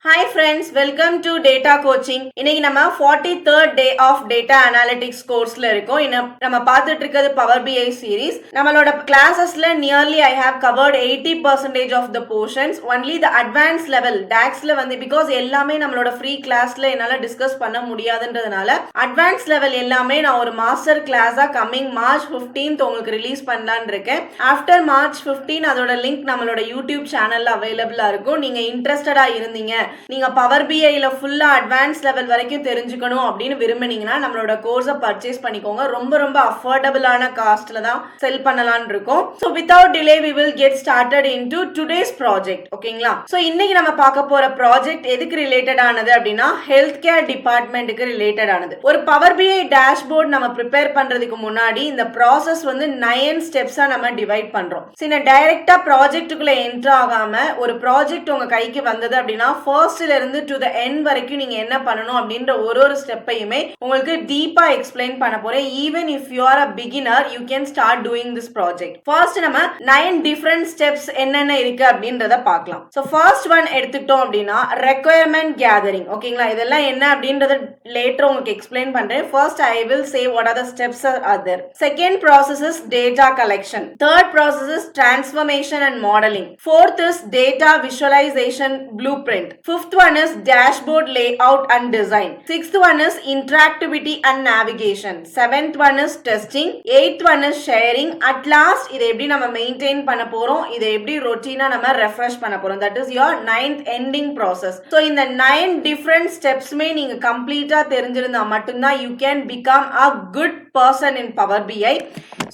Hi friends, welcome to Data Coaching. இன்னைக்கு நம்ம 43rd day of Data Analytics courseல இருக்கோம். நம்ம பார்த்துட்டு இருக்கிறது Power BI series. நம்மளோட கிளாஸஸ்ல nearly I have covered 80% of the portions. Only the advanced level DAXல வந்து because எல்லாமே நம்மளோட free classல என்னால டிஸ்கஸ் பண்ண முடியாதுன்றதுனால advanced level எல்லாமே நான் ஒரு மாஸ்டர் கிளாஸா கம்மிங் March 15th உங்களுக்கு ரிலீஸ் பண்ணலான்னு இருக்கேன். ஆஃப்டர் March 15 அதோட லிங்க் நம்மளோட யூடியூப் சேனல்ல அவைலபிளா இருக்கும். நீங்க இன்ட்ரெஸ்டடா இருந்தீங்க, நீங்க பவர் பிஐல ஃபுல்லா அட்வான்ஸ் லெவல் வரைக்கும் தெரிஞ்சுக்கணும் அப்படின்னு விரும்பினீங்கன்னா நம்மளோட கோர்ஸை பர்ச்சேஸ் பண்ணிக்கோங்க. ரொம்ப ரொம்ப அஃபோர்டபுளான காஸ்ட்ல தான் செல் பண்ணலாம்னு இருக்கும். So without delay we will get started into today's project. ஓகேங்களா? ஸோ இன்னைக்கு நம்ம பார்க்க போற ப்ராஜெக்ட் எதுக்கு ரிலேட்டட் ஆனது அப்படின்னா ஹெல்த் கேர் டிபார்ட்மெண்ட்டுக்கு ரிலேட்டட் ஆனது. ஒரு பவர் பிஐ டேஷ்போர்ட் நம்ம ப்ரிப்பேர் பண்றதுக்கு முன்னாடி இந்த ப்ராசஸ் வந்து 9 ஸ்டெப்ஸா நம்ம டிவைட் பண்றோம். சின்ன டைரக்டா ப்ராஜெக்ட்டுக்குள்ள என்ட்ரு ஆகாம ஒரு ப்ராஜெக்ட் உங்க கைக்கு வந்தது அப்படின்னா ஃபர்ஸ்ட்ல இருந்து டு தி எண்ட் வரைக்கும் நீங்க என்ன பண்ணணும் அப்படின்ற ஒரு ஸ்டெப்பையுமே உங்களுக்கு டீப்பா எக்ஸ்பிளைன் பண்ண போறேன். Even if you are a beginner you can start doing this project. First நம்ம 9 டிஃபரண்ட் ஸ்டெப்ஸ் என்னென்ன இருக்கு அப்படின்றத பார்க்கலாம். ஸோ ஃபர்ஸ்ட் ஒன் எடுத்துக்கிட்டோம் அப்படின்னா ரெக்வயர்மெண்ட் கேதரிங். ஓகேங்களா? இதெல்லாம் என்ன அப்படின்றத லேட்டர் உங்களுக்கு எக்ஸ்பிளைன் பண்றேன். First I will say what are the steps are there. Second process is data collection. Third process is transformation and modelling. Fourth is data visualisation blueprint. Fifth one is dashboard layout and design. Sixth one is interactivity and navigation. Seventh one is testing. Eighth one is sharing. At last இதை எப்படி நம்ம maintain பண்ண போறோம், இதை எப்படி ரொட்டீனா நம்ம refresh பண்ண போறோம். That is your 9th ending process. So இந்த 9 different ஸ்டெப்ஸ்மே நீங்க கம்ப்ளீட்டா தெரிஞ்சிருந்தா மட்டும்தான் you can become a good person in Power BI.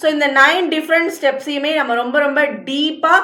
So இந்த 9 different ஸ்டெப்ஸையுமே நம்ம ரொம்ப ரொம்ப டீப்பா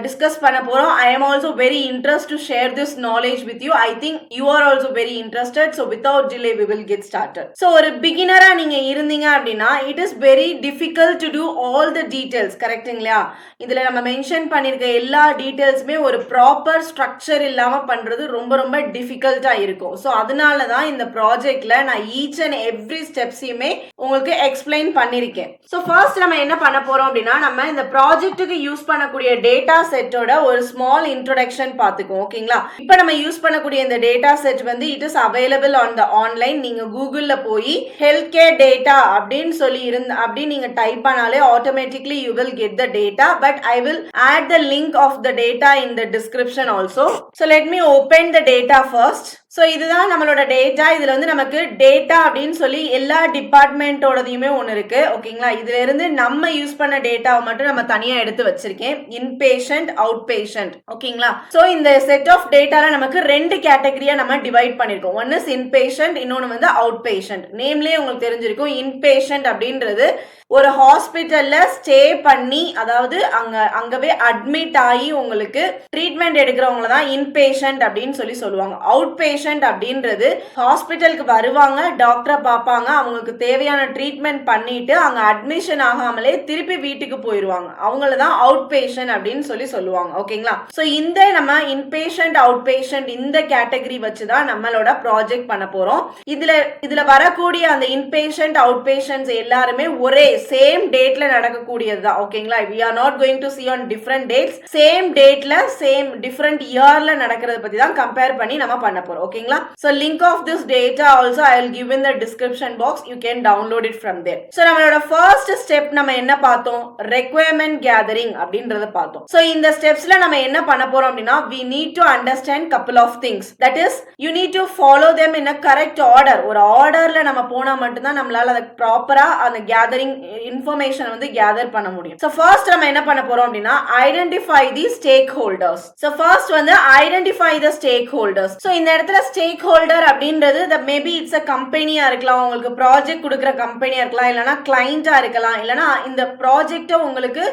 டிஸ்கஸ் பண்ண போறோம். I am also very interested to share this knowledge with you. I think you are also very interested. So without delay we will get started. So ஒரு பிகினரா நீங்க இருந்தீங்க அப்படின்னா it is very difficult to do all the details. கரெக்ட்டுங்களா? இதுல நம்ம mention பண்ணிருக்க எல்லா டீடைல்ஸ்மே ஒரு ப்ராப்பர் ஸ்ட்ரக்சர் இல்லாம பண்றது ரொம்ப ரொம்ப டிஃபிகல்ட்டா இருக்கும். ஸோ அதனால தான் இந்த ப்ராஜெக்ட்ல நான் ஈச் அண்ட் எவ்ரி ஸ்டெப்ஸையுமே உங்களுக்கு எக்ஸ்பிளைன் பண்ணிருக்கேன். ஸோ ஃபர்ஸ்ட் நம்ம என்ன பண்ண போறோம் அப்படின்னா நம்ம இந்த ப்ராஜெக்ட்டுக்கு யூஸ் பண்ணக்கூடிய டேட்டா செட்டோட ஒரு ஸ்மால் இன்ட்ரோடக்ஷன் பார்த்துக்குவோம். ஓகேங்களா? இப்போ நம்ம யூஸ் பண்ணக்கூடிய இந்த டேட்டா செட் வந்து it is available on the online. நீங்க கூகுள்ல போய் ஹெல்த் கேர் டேட்டா அப்படின்னு சொல்லி அப்படின்னு நீங்க டைப் பண்ணாலே automatically you will get the data. But I will add the link of the data in the description also. So let me open the data first. So இதுதான் நம்மளோட data. இதுல வந்து நமக்கு டேட்டா அப்படின்னு சொல்லி எல்லா டிபார்ட்மெண்ட்டோடதையுமே ஒன்று இருக்கு. ஓகேங்களா? இதுல இருந்து நம்ம யூஸ் பண்ண டேட்டாவை மட்டும் நம்ம தனியா எடுத்து வச்சிருக்கேன். Inpatient, out patient. ஓகேங்களா? ஸோ இந்த செட் ஆஃப் டேட்டால நமக்கு 2 கேட்டகரியா நம்ம டிவைட் பண்ணிருக்கோம். ஒன் இஸ் இன்பேஷண்ட், இன்னொன்று வந்து அவுட் பேஷண்ட். நேம்லயே உங்களுக்கு தெரிஞ்சிருக்கும். இன்பேஷண்ட் அப்படின்றது ஒரு ஹாஸ்பிட்டல்ல ஸ்டே பண்ணி, அதாவது அங்கவே அட்மிட் ஆகி உங்களுக்கு ட்ரீட்மெண்ட் எடுக்கிறவங்கள தான் இன்பேஷண்ட் அப்படின்னு சொல்லி சொல்லுவாங்க. அவுட் பேஷண்ட் அப்படின்றது ஹாஸ்பிட்டலுக்கு வருவாங்க, டாக்டரை பார்ப்பாங்க, அவங்களுக்கு தேவையான ட்ரீட்மெண்ட் பண்ணிட்டு அங்க அட்மிஷன் ஆகாமலே திருப்பி வீட்டுக்கு போயிருவாங்க. அவங்கள தான் அவுட் பேஷண்ட் அப்படின்னு சொல்லி சொல்லுவாங்க. ஓகேங்களா? ஸோ இந்த நம்ம இன்பேஷண்ட், அவுட் பேஷண்ட் இந்த கேட்டகரி வச்சுதான் நம்மளோட ப்ராஜெக்ட் பண்ண போறோம். இதுல வரக்கூடிய அந்த இன்பேஷண்ட், அவுட் பேஷண்ட்ஸ் எல்லாருமே ஒரே சேம் டேட்ல நடக்கக்கூடியது தான். ஓகேங்களா? we are not going to see on different dates. Same டேட்ல சேம் டிஃபரண்ட் இயர்ல நடக்கிறத பத்தி தான் கம்பேர் பண்ணி நம்ம பண்ண போறோம். ஓகேங்களா? so link of this data also I will give in the description box. You can download it from there. so நம்மளோட first step நம்ம என்ன பார்த்தோம்? requirement gathering அப்படின்றத பார்த்தோம். so இந்த ஸ்டெப்ஸ்ல நம்ம என்ன பண்ண போறோம் அப்படின்னா we need to understand couple of things. that is you need to follow them in a correct order. ஒரு ஆர்டர்ல நம்ம போனா மட்டும்தான் நம்மளால அதை ப்ராப்பரா அந்த கேதரிங் இன்ஃபர்மேஷன் வந்து கேதர் பண்ண முடியும். சோ ஃபர்ஸ்ட் நம்ம என்ன பண்ண போறோம் அப்படின்னா identify the stakeholders. So first வந்து identify the stakeholders. So இந்த இடத்துல ஸ்டேக் ஹோல்டர் அப்படின்றது மேபி இட்ஸ் அ கம்பெனியா இருக்கலாம், உங்களுக்கு ப்ராஜெக்ட் கொடுக்குற கம்பெனியா இருக்கலாம், இல்லனா கிளையண்டா இருக்கலாம், இல்லனா இந்த ப்ராஜெக்ட்டை உங்களுக்கு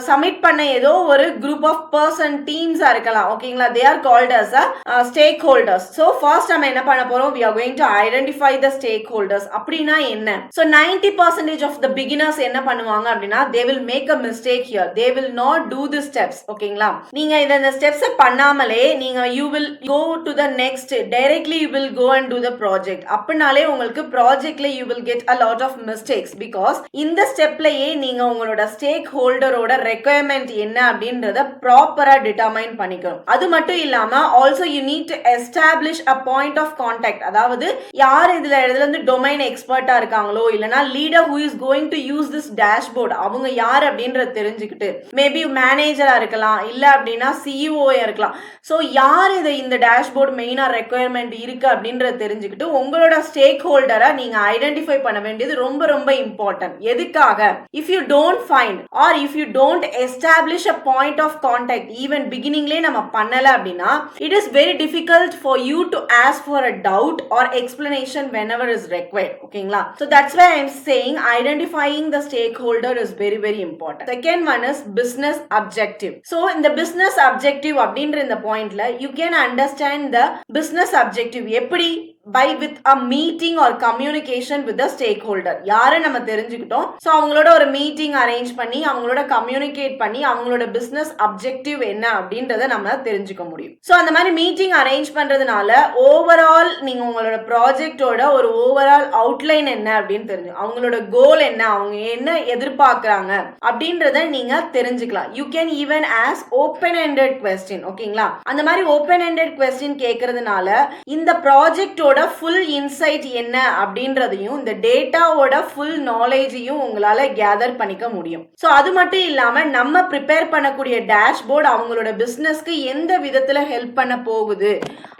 சப்மிட் பண்ண ஏதோ ஒரு குரூப் ஆஃப் பர்சன் டீம்ஸா இருக்கலாம். ஓகேங்களா? They are called as a stakeholders. So first நம்ம என்ன பண்ண போறோம்? we are going to identify the stakeholders. அப்படினா என்ன? so 90% of the beginners என்ன பண்ணுவாங்க அப்படின்னா they will make a mistake here. they will not do the steps. ஓகேங்களா? நீங்க இந்த ஸ்டெப்ஸ் பண்ணாமலே நீங்க you will go to the next directly you will go and do the project. அப்படினாலே உங்களுக்கு ப்ராஜெக்ட்ல you will get a lot of mistakes because இந்த ஸ்டெப்லயே நீங்க உங்களோட ஸ்டேக் ஹோல்டரோட ரெக்குயர்மெண்ட் என்ன அப்படின்றத ப்ராப்பரா டிட்டர்மைன் பண்ணிக்கணும். அது மட்டும் இல்லாம also you need to establish a point of contact. அதாவது யார் இதுல இருந்து டொமைன் எக்ஸ்பர்ட்டா இருக்காங்களோ இல்லனா leader who is going to use this dashboard அவங்க யார் அப்படின்றத தெரிஞ்சுக்கிட்டு மேபி மேனேஜரா இருக்கலாம் இல்ல அப்படின்னா சிஇஓ இருக்கலாம். ஸோ யார் இது இந்த டேஷ்போர்ட் மெயினா ரெக்குயர்மெண்ட் இருக்கு அப்படின்றத தெரிஞ்சுக்கிட்டு உங்களோட ஸ்டேக் ஹோல்டரை நீங்க ஐடென்டிஃபை பண்ண வேண்டியது ரொம்ப ரொம்ப இம்பார்ட்டன்ட். எதுக்காக? If you don't find or if you don't establish a point of contact even பிகினிங்லேயே நம்ம பண்ணல அப்படின்னா it is very difficult for you to ask for a doubt or explanation whenever is required. ஓகேங்களா? So that's why I'm saying identifying the stakeholder is very very important. Second one is business objective. So in the business objective அப்படின்ற இந்த பாயிண்ட்ல you can understand the business objective எப்படி by with a meeting or communication with the stakeholder. யாரை நம்ம தெரிஞ்சுக்கிட்டோம். So அவங்களோட ஒரு meeting arrange பண்ணி அவங்களோட கம்யூனிகேட் பண்ணி அவங்களோட பிசினஸ் அப்ஜெக்டிவ் என்ன அப்படின்றத நம்ம தெரிஞ்சுக்க முடியும். ஸோ அந்த மாதிரி மீட்டிங் அரேஞ்ச் பண்றதுனால ஓவரால் நீங்க உங்களோட ப்ராஜெக்டோட ஒரு ஓவரால் அவுட்லைன் என்ன அப்படின்னு தெரிஞ்சு அவங்களோட கோல் என்ன அவங்க என்ன எதிர்பார்க்கறாங்க அப்படின்றத நீங்க தெரிஞ்சுக்கலாம். You can even ask open ended question. ஓகேங்களா? அந்த மாதிரி ஓப்பன் எண்டட் கொஸ்டின் கேட்கறதுனால இந்த ப்ராஜெக்டோட ஃபுல் இன்சைட் என்ன அப்படின்றதையும் இந்த டேட்டாவோட ஃபுல் நாலேஜையும் உங்களால கேதர் பண்ணிக்க முடியும். ஸோ அது மட்டும் இல்லாம நம்ம ப்ரிப்பேர் பண்ணக்கூடிய டேஷ்போர்ட் அவங்களோட பிசினஸ்க்கு எந்த விதத்துல ஹெல்ப் பண்ண போகுது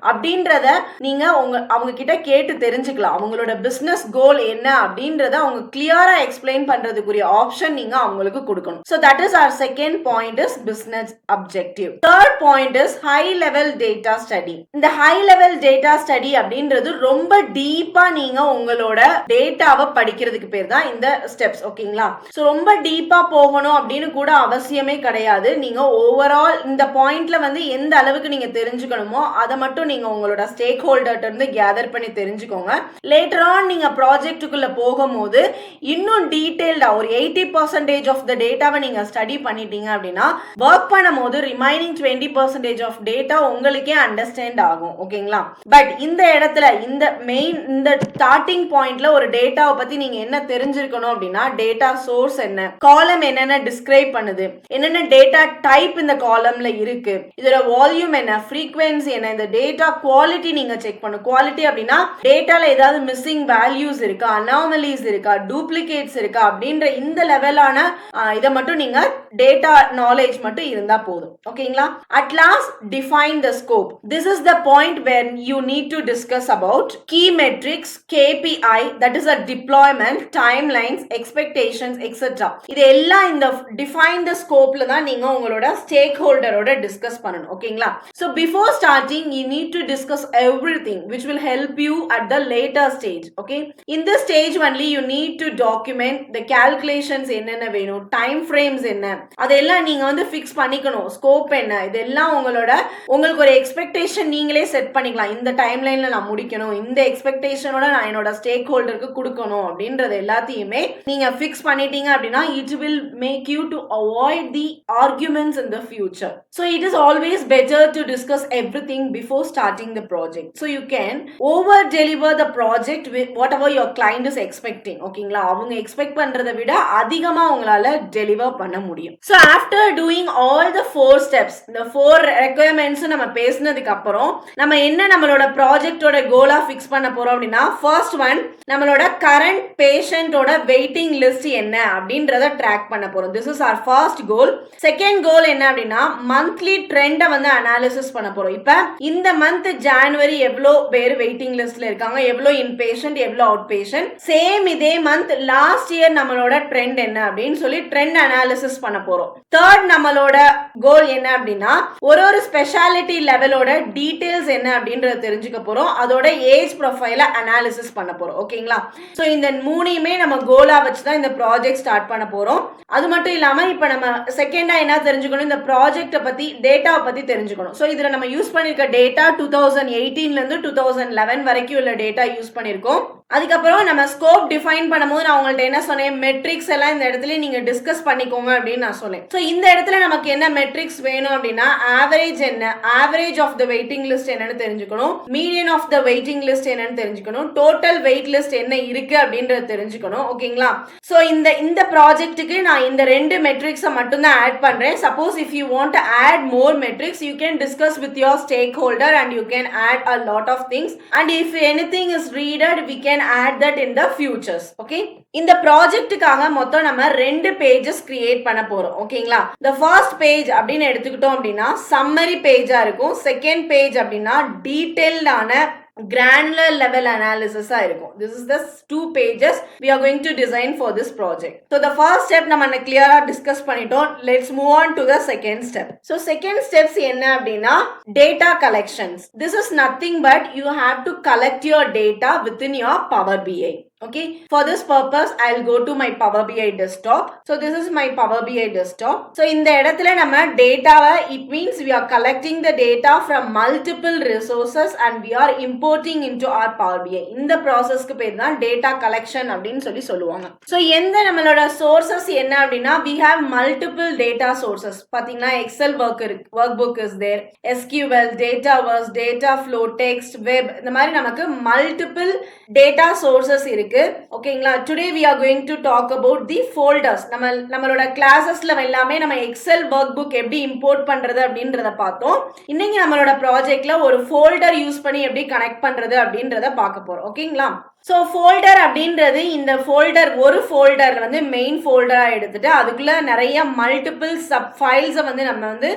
அப்படின்றத நீங்க அவங்க கிட்ட கேட்டு தெரிஞ்சுக்கலாம். அவங்களோட பிசினஸ் கோல் என்ன அப்படின்றத அவங்க கிளியரா எக்ஸ்பிளைன் பண்றதுக்குரிய ஆப்ஷன் நீங்க அவங்களுக்கு கொடுக்கணும். So that is our second point is business objective. Third point is high level data study. இந்த high level data study அப்படின்றது ரொம்ப டீப்பா நீங்க உங்களோட டேட்டாவை படிக்கிறதுக்கு பேர் தான் இந்த ஸ்டெப்ஸ். ஓகேங்களா? சோ ரொம்ப டீப்பா போகணும் அப்படின்னு கூட அவசியமே கிடையாது. நீங்க ஓவரால் இந்த பாயிண்ட்ல எந்த அளவுக்கு நீங்க தெரிஞ்சுக்கணுமோ அதை மட்டும் நீங்க உங்களோட ஸ்டேக் ஹோல்டர்ட்ட இருந்து கேதர் பண்ணி தெரிஞ்சுக்கோங்க. லேட்டர் ஆன் நீங்க ப்ராஜெக்ட்டுக்குள்ள போகும்போது இன்னும் டீடைல்டா ஒரு 80% ஆஃப் த டேட்டாவை நீங்க ஸ்டடி பண்ணிட்டீங்க அப்படின்னா ஒர்க் பண்ணும்போது ரிமைனிங் 20% ஆஃப் டேட்டா உங்களுக்கே அண்டர்ஸ்டாண்ட் ஆகும். ஓகேங்களா? பட் இந்த இடத்துல இந்த மெயின் இந்த ஸ்டார்டிங் பாயிண்ட்ல ஒரு டேட்டாவை பத்தி நீங்க என்ன தெரிஞ்சிருக்கணும் அப்படின்னா டேட்டா சோர்ஸ் என்ன, காலம் என்னென்ன டிஸ்கிரைப் பண்ணுது, என்னென்ன டேட்டா டைப் இந்த காலம்ல இருக்கு, இதோட வால்யூம் என்ன, ஃப்ரீக்வன்சி என்ன, இந்த டேட்டா குவாலிட்டி நீங்க செக் பண்ணணும். குவாலிட்டி அப்படின்னா டேட்டால ஏதாவது மிஸ்ஸிங் வேல்யூஸ் இருக்கா, அனாமலிஸ் இருக்கா, டூப்ளிகேட்ஸ் இருக்கா அப்படின்ற இந்த லெவலான இதை மட்டும் நீங்க டேட்டா நாலேஜ் மட்டும் இருந்தா போதும். ஓகேங்களா? At last define the scope. This is the point when you need to discuss about key metrics, KPI, that is a deployment, timelines, expectations, etc. இது எல்லாம் இந்த define the scopeல தான் நீங்க உங்களோட stakeholderோட டிஸ்கஸ் பண்ணணும். ஓகேங்களா? So before starting you need to discuss everything which will help you at the later stage. Okay? In this stage only you need to document the calculations என்னென்ன வேணும், time frames என்ன, அதெல்லாம் நீங்க ஃபிக்ஸ் பண்ணிக்கணும். Scope என்ன, இதெல்லாம் உங்களுக்கு ஒரு எக்ஸ்பெக்டேஷன் நீங்களே செட் பண்ணிக்கலாம். இந்த டைம்லைன்ல நான் முடிக்கணும், இந்த எக்ஸ்பெக்டேஷனோட நான் என்னோட ஸ்டேக் ஹோல்டருக்கு கொடுக்கணும் அப்படின்றது எல்லாத்தையுமே நீங்க ஃபிக்ஸ் பண்ணிட்டீங்க அப்படின்னா it will make you to avoid the arguments in the future. So it is always better to discuss everything before starting the project. So you can over deliver the project with whatever your client is expecting. ஓகேங்களா? அவங்க expect பண்றதை விட அதிகமா உங்களால deliver பண்ண முடியும். So after doing all the 4 steps, the 4 requirements நம்ம பேசினதுக்கு அப்புறம் நம்ம என்ன நம்மளோட ப்ராஜெக்டோட கோலா ஃபிக்ஸ் பண்ண போறோம் அப்படின்னா ஃபர்ஸ்ட் ஒன் நம்மளோட கரண்ட் பேஷண்டோட வெயிட்டிங் லிஸ்ட் என்ன அப்படின்றத ட்ராக் பண்ண போறோம். This is our first goal. Second goal என்ன அப்படின்னா மந்த்லி ட்ரெண்டை அனாலிசிஸ் பண்ண போறோம். இப்ப இந்த மந்த் ஜனவரி எவ்வளோ பேர் வெயிட்டிங் லிஸ்ட்ல இருக்காங்க, எவ்வளோ இன் பேஷண்ட், எவ்வளோ அவுட் பேஷண்ட், சேம் இதே மந்த் லாஸ்ட் இயர் நம்மளோட ட்ரெண்ட் என்ன அப்படின்னு சொல்லி ட்ரெண்ட் அனாலிசிஸ் பண்ண போறோம். தேர்ட் நம்மளோட கோல் என்ன அப்படின்னா ஒரு ஸ்பெஷாலிட்டி லெவலோட டீடைல்ஸ் என்ன அப்படின்றத தெரிஞ்சுக்க போறோம். அதோட ஏஜ் ப்ரொஃபைல அனாலிசிஸ் பண்ண போறோம். ஓகேங்களா? சோ இந்த மூணையுமே நம்ம கோலா வச்சு தான் இந்த ப்ராஜெக்ட் ஸ்டார்ட் பண்ண போறோம். அது மட்டும் இல்லாம இப்ப நம்ம செகண்டா என்ன தெரிஞ்சுக்கணும், இந்த ப்ராஜெக்ட பத்தி டேட்டாவை பத்தி தெரிஞ்சுக்கணும். சோ இதுல நம்ம யூஸ் பண்ணிருக்க டேட்டா 2018ல இருந்து 2011 வரைக்கும் உள்ள டேட்டா யூஸ் பண்ணிருக்கோம். அதுக்கப்புறம் நம்ம ஸ்கோப் டிஃபைன் பண்ணும்போது நான் உங்கள்ட்ட என்ன சொன்னேன், மெட்ரிக்ஸ் எல்லாம் இந்த இடத்துல நீங்க டிஸ்கஸ் பண்ணிக்கோங்க அப்படின்னு நான் சொன்னேன். ஸோ இந்த இடத்துல நமக்கு என்ன மெட்ரிக்ஸ் வேணும் அப்படின்னா, ஆவரேஜ் என்ன, average of the waiting list என்னன்னு தெரிஞ்சுக்கணும், median of the waiting list என்னன்னு தெரிஞ்சுக்கணும், டோட்டல் வெயிட் லிஸ்ட் என்ன இருக்கு அப்படின்றத தெரிஞ்சுக்கணும். ஓகேங்களா? ஸோ இந்த ப்ராஜெக்ட்டுக்கு நான் இந்த 2 மெட்ரிக்ஸை மட்டும்தான் ஆட் பண்றேன். Suppose if you want to add more metrics, you can discuss with your stakeholder and you can add a lot of things, and if anything is needed we can add that in the futures. Okay, இந்த ப்ராஜெக்ட்டுக்காக மொத்தம் நம்ம 2 pages create பண்ண போறோம். ஓகேங்களா? the first page அப்படின்னு எடுத்துக்கிட்டோம் அப்படின்னா summary பேஜா இருக்கும். செகண்ட் பேஜ் அப்படின்னா டீடைல்டான granular level analysis இருக்கும். This is the 2 pages we are going to design for this project. So the first step நம்ம clear discuss பண்ணிட்டோம். Let's move on to the second step. So second steps என்ன அப்படின்னா data collections. This is nothing but you have to collect your data within your Power BI. Okay, for this purpose I'll go to my Power BI desktop. So this is my Power BI desktop. So இந்த இடத்துல நம்ம டேட்டாவை, it means we are collecting the data from multiple resources and we are importing into our Power BI. இந்த ப்ராசஸ்க்கு பேர் தான் data collection அப்படின்னு சொல்லுவாங்க. So எந்த நம்மளோட sources என்ன அப்படின்னா, we have multiple data sources. பாத்தீங்கன்னா Excel workbook is there, SQL, Dataverse, data flow, text, web, இந்த மாதிரி நமக்கு multiple data sources இருக்கு. ஓகேங்களா? Today we are going to talk about the folders. நம்மளோட கிளாसेसல எல்லாமே நம்ம எக்ஸல் வொர்க் புக் எப்படி இம்போர்ட் பண்றது அப்படின்றத பார்த்தோம். இன்னைக்கு நம்மளோட ப்ராஜெக்ட்ல ஒரு ஃபோல்டர் யூஸ் பண்ணி எப்படி கனெக்ட் பண்றது அப்படின்றத பார்க்க போறோம். ஓகேங்களா? ஸோ ஃபோல்டர் அப்படின்றது, இந்த ஃபோல்டர் ஒரு ஃபோல்டர் வந்து மெயின் ஃபோல்டரா எடுத்துட்டு அதுக்குள்ள நிறைய மல்டிபிள் சப் ஃபைல்ஸை வந்து நம்ம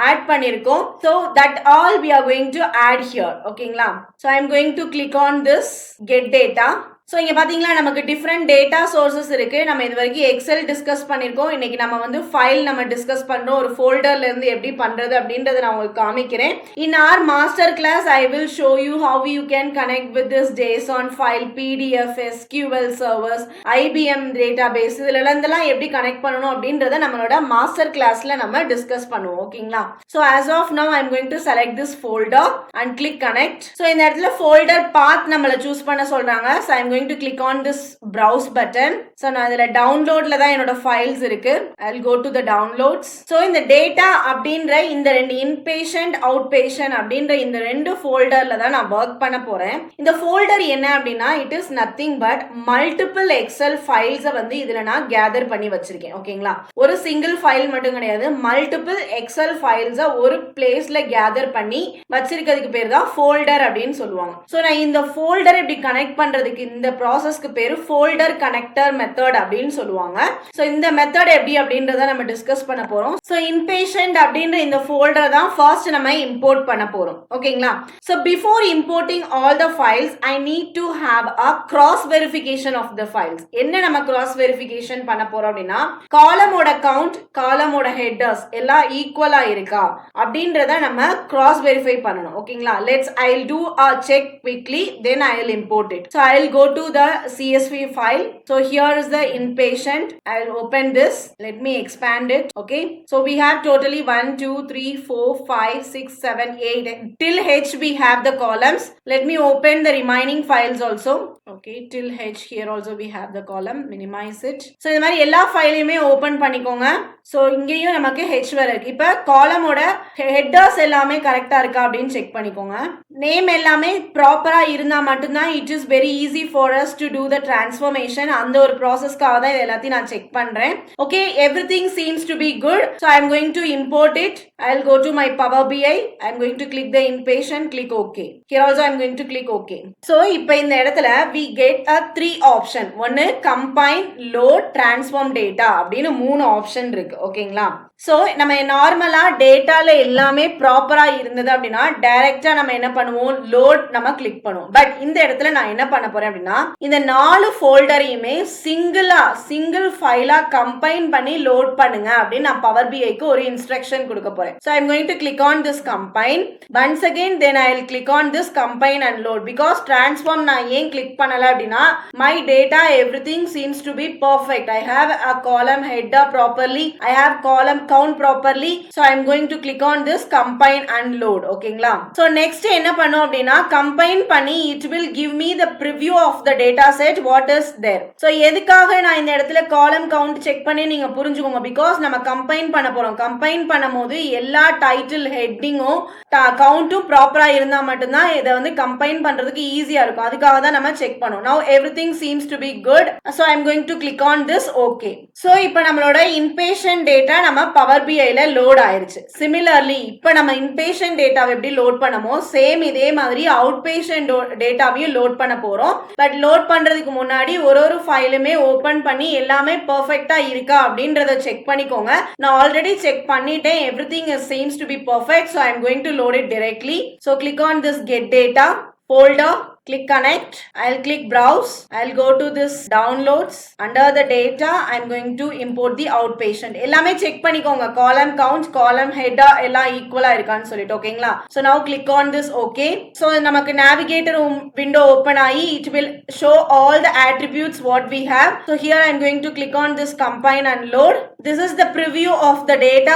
add பண்ணிருக்கோம். So that all we are going to add here. ஓகேங்களா? So I am going to click on this get data. So இங்கே பார்த்தீங்களா நமக்கு டிஃப்ரெண்ட் டேட்டா சோர்சஸ் இருக்குது. நம்ம இது வரைக்கும் எக்ஸல் டிஸ்கஸ் பண்ணியிருக்கோம். இன்றைக்கி நம்ம ஃபைல் நம்ம டிஸ்கஸ் பண்ணுறோம். ஒரு ஃபோல்டர்லேருந்து எப்படி பண்ணுறது அப்படின்றத நான் உங்களுக்கு காமிக்கிறேன். In our master class I will show you how you can connect with this JSON file, PDF, SQL servers, IBM database, இதுலலாம் எப்படி கனெக்ட் பண்ணணும் அப்படின்றத நம்மளோட மாஸ்டர் கிளாஸில் நம்ம டிஸ்கஸ் பண்ணுவோம். ஓகேங்களா? So as of now I am going to select this folder and click connect. So இந்த இடத்துல ஃபோல்டர் பாத் நம்மளை சூஸ் பண்ண சொல்கிறாங்க. So I am to click on this browse button. So நான் இதுல டவுன்லோட்ல தான் என்னோட ஃபைல்ஸ் இருக்கு. I'll go to the downloads. So இந்த டேட்டா அப்படின்ற இந்த 2 inpatient outpatient அப்படின்ற இந்த 2 ஃபோல்டர்ல தான் நான் வர்க் பண்ண போறேன். இந்த ஃபோல்டர் என்ன அப்படின்னா, it is nothing but multiple excel files வந்து இதுல நான் கேதர் பண்ணி வச்சிருக்கேன். ஓகேங்களா? ஒரு சிங்கிள் ஃபைல் மட்டும் கிடையாது, மல்டிபிள் எக்ஸல் ஃபைல்ஸை ஒரு பிளேஸ்ல கேதர் பண்ணி வச்சிருக்கிறதுக்கு பேர் தான் ஃபோல்டர் அப்படின்னு சொல்லுவாங்க. ஸோ நான் இந்த ஃபோல்டர் எப்படி கனெக்ட் பண்றதுக்கு, இந்த ப்ராசஸ்க்கு பேரு ஃபோல்டர் கனெக்டர் மெத்தட் அப்படின்னு சொல்லுவாங்க. சோ இந்த மெத்தட் எப்படி அப்படின்றத நம்ம டிஸ்கஸ் பண்ண போறோம். சோ இன்பேஷண்ட் அப்படின்ற இந்த ஃபோல்டர் தான் ஃபர்ஸ்ட் நம்ம இம்போர்ட் பண்ண போறோம். ஓகேங்களா? So before importing all the files I need to have a cross verification of the files. என்ன நம்ம கிராஸ் வெரிஃபிகேஷன் பண்ண போறோம் அப்படின்னா, காலமோட கவுண்ட், காலமோட ஹெட்டர்ஸ் எல்லாம் ஈக்குவலா இருக்கா அப்படின்றத நம்ம கிராஸ் வெரிஃபை பண்ணணும். ஓகேங்களா? Let's I will to a check quickly, then I will import it. So I'll go to the CSV file. So here is the inpatient. I'll open this. Let me expand it. Okay. So we have totally 1, 2, 3, 4, 5, 6, 7, 8. Till H we have the columns. Let me open the remaining files also. Okay. Till H here also we have the column. Minimize it. So இந்த மாதிரி எல்லா ஃபைலையுமே open பண்ணிக்கோங்க. So இங்கேயும் நமக்கு H வர இருக்கு. இப்போ காலமோட headers எல்லாமே கரெக்டா இருக்கா அப்படின்னு செக் பண்ணிக்கோங்க. நேம் எல்லாமே ப்ராப்பரா இருந்தா மட்டும்தான் it is very easy for us to do the transformation. அந்த ஒரு ப்ராசஸ்க்காக தான் இது எல்லாத்தையும் நான் செக் பண்றேன். Okay, everything seems to be good. So I am going to import it. I'll go to my Power BI. I'm going to click the inpatient, click OK. Here also I'm going to click OK. So இப்போ இந்த இடத்துல we get a 3 option. ஒன்னு combine, load, transform data அப்படின்னு 3 option இருக்கு. ஓகேங்களா? So நம்ம நார்மலா டேட்டால எல்லாமே ப்ராப்பரா இருந்தது அப்படின்னா டைரக்டா நம்ம என்ன பண்ணுவோம், லோட் நம்ம கிளிக் பண்ணுவோம். பட் இந்த இடத்துல நான் என்ன பண்ண போறேன் அப்படின்னா, இந்த 4 ஃபோல்டரையுமே சிங்கிள் ஃபைலா கம்பைன் பண்ணி லோட் பண்ணுங்க அப்படின்னு நான் பவர் பிஐக்கு ஒரு இன்ஸ்ட்ரக்ஷன் கொடுக்க போறேன். So I'm going to click on this combine. Once again then I will click on this combine and load. Because transform நான் ஏன் கிளிக் பண்ணல அப்படின்னா, my data everything seems to be perfect. I have a காலம் header properly, I have காலம் count properly. So I am going to click on this combine and load. ஓகேங்களா? So next என்ன பண்ணும் அப்படின்னா combine பண்ணி it will give me the preview of the data set what is there. So எதுக்காக நான் இந்த இடத்துல column count செக் பண்ணி நீங்க புரிஞ்சுக்கோங்க, because நம்ம combine பண்ண போறோம். combine பண்ணும்போது எல்லா டைட்டில் ஹெட்டிங்கும் கவுண்ட்டும் ப்ராப்பரா இருந்தா மட்டும்தான் இதை வந்து கம்பைன் பண்றதுக்கு ஈஸியா இருக்கும். அதுக்காக தான் நம்ம செக் பண்ணோம். Now everything seems to be good, so I am going to click on this okay. So இப்போ நம்மளோட inpatient data நம்ம பவர் பிஐல லோட் ஆயிருச்சு. Similarly இப்போ நம்ம inpatient டேட்டாவை எப்படி லோட் பண்ணமோ சேம் இதே மாதிரி அவுட் பேஷண்ட் டேட்டாவையும் லோட் பண்ண போறோம். பட் லோட் பண்றதுக்கு முன்னாடி ஒரு ஃபைலுமே ஓபன் பண்ணி எல்லாமே பெர்ஃபெக்ட்டா இருக்கா அப்படின்றத செக் பண்ணிக்கோங்க. நான் ஆல்ரெடி செக் பண்ணிட்டேன். everything seems to be perfect, so I am going to load it directly. So click on this get data folder, click connect, I'll click browse, I'll go to this downloads. Under the data I'm going to import the outpatient. எல்லாமே check பண்ணிக்கோங்க, column count, column header எல்லாம் ஈக்குவலா இருக்கான்னு சொல்லிட்டு. ஓகேங்களா? So now click on this okay. So நமக்கு navigator window open ஆகி it will show all the attributes what we have. So here I'm going to click on this combine and load. This is the preview of the data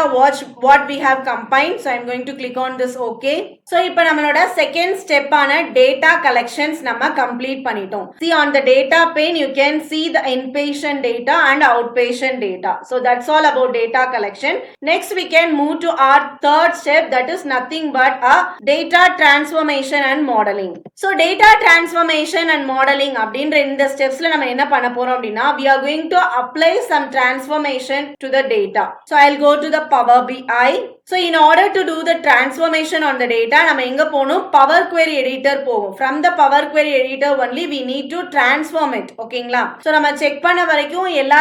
what we have combined. So I'm going to click on this okay. So இப்போ நம்மளோட second step ஆன data collections நம்ம complete பண்ணிட்டோம். See on the data pane you can see the inpatient data and outpatient data. So that's all about data collection. Next we can move to our third step, that is nothing but a data transformation and modeling. So data transformation and modeling அப்படின்ற இந்த ஸ்டெப்ஸ்ல நம்ம என்ன பண்ண போறோம் அப்படின்னா we are going to apply some transformation to the data. So I'll go to the Power BI. So in order to do the transformation on the data நம்ம எங்க போணும், Power Query Editor போகும். From the Power Query Editor only we need to transform it. ஓகேங்களா? So நம்ம check பண்ண வரைக்கும் எல்லா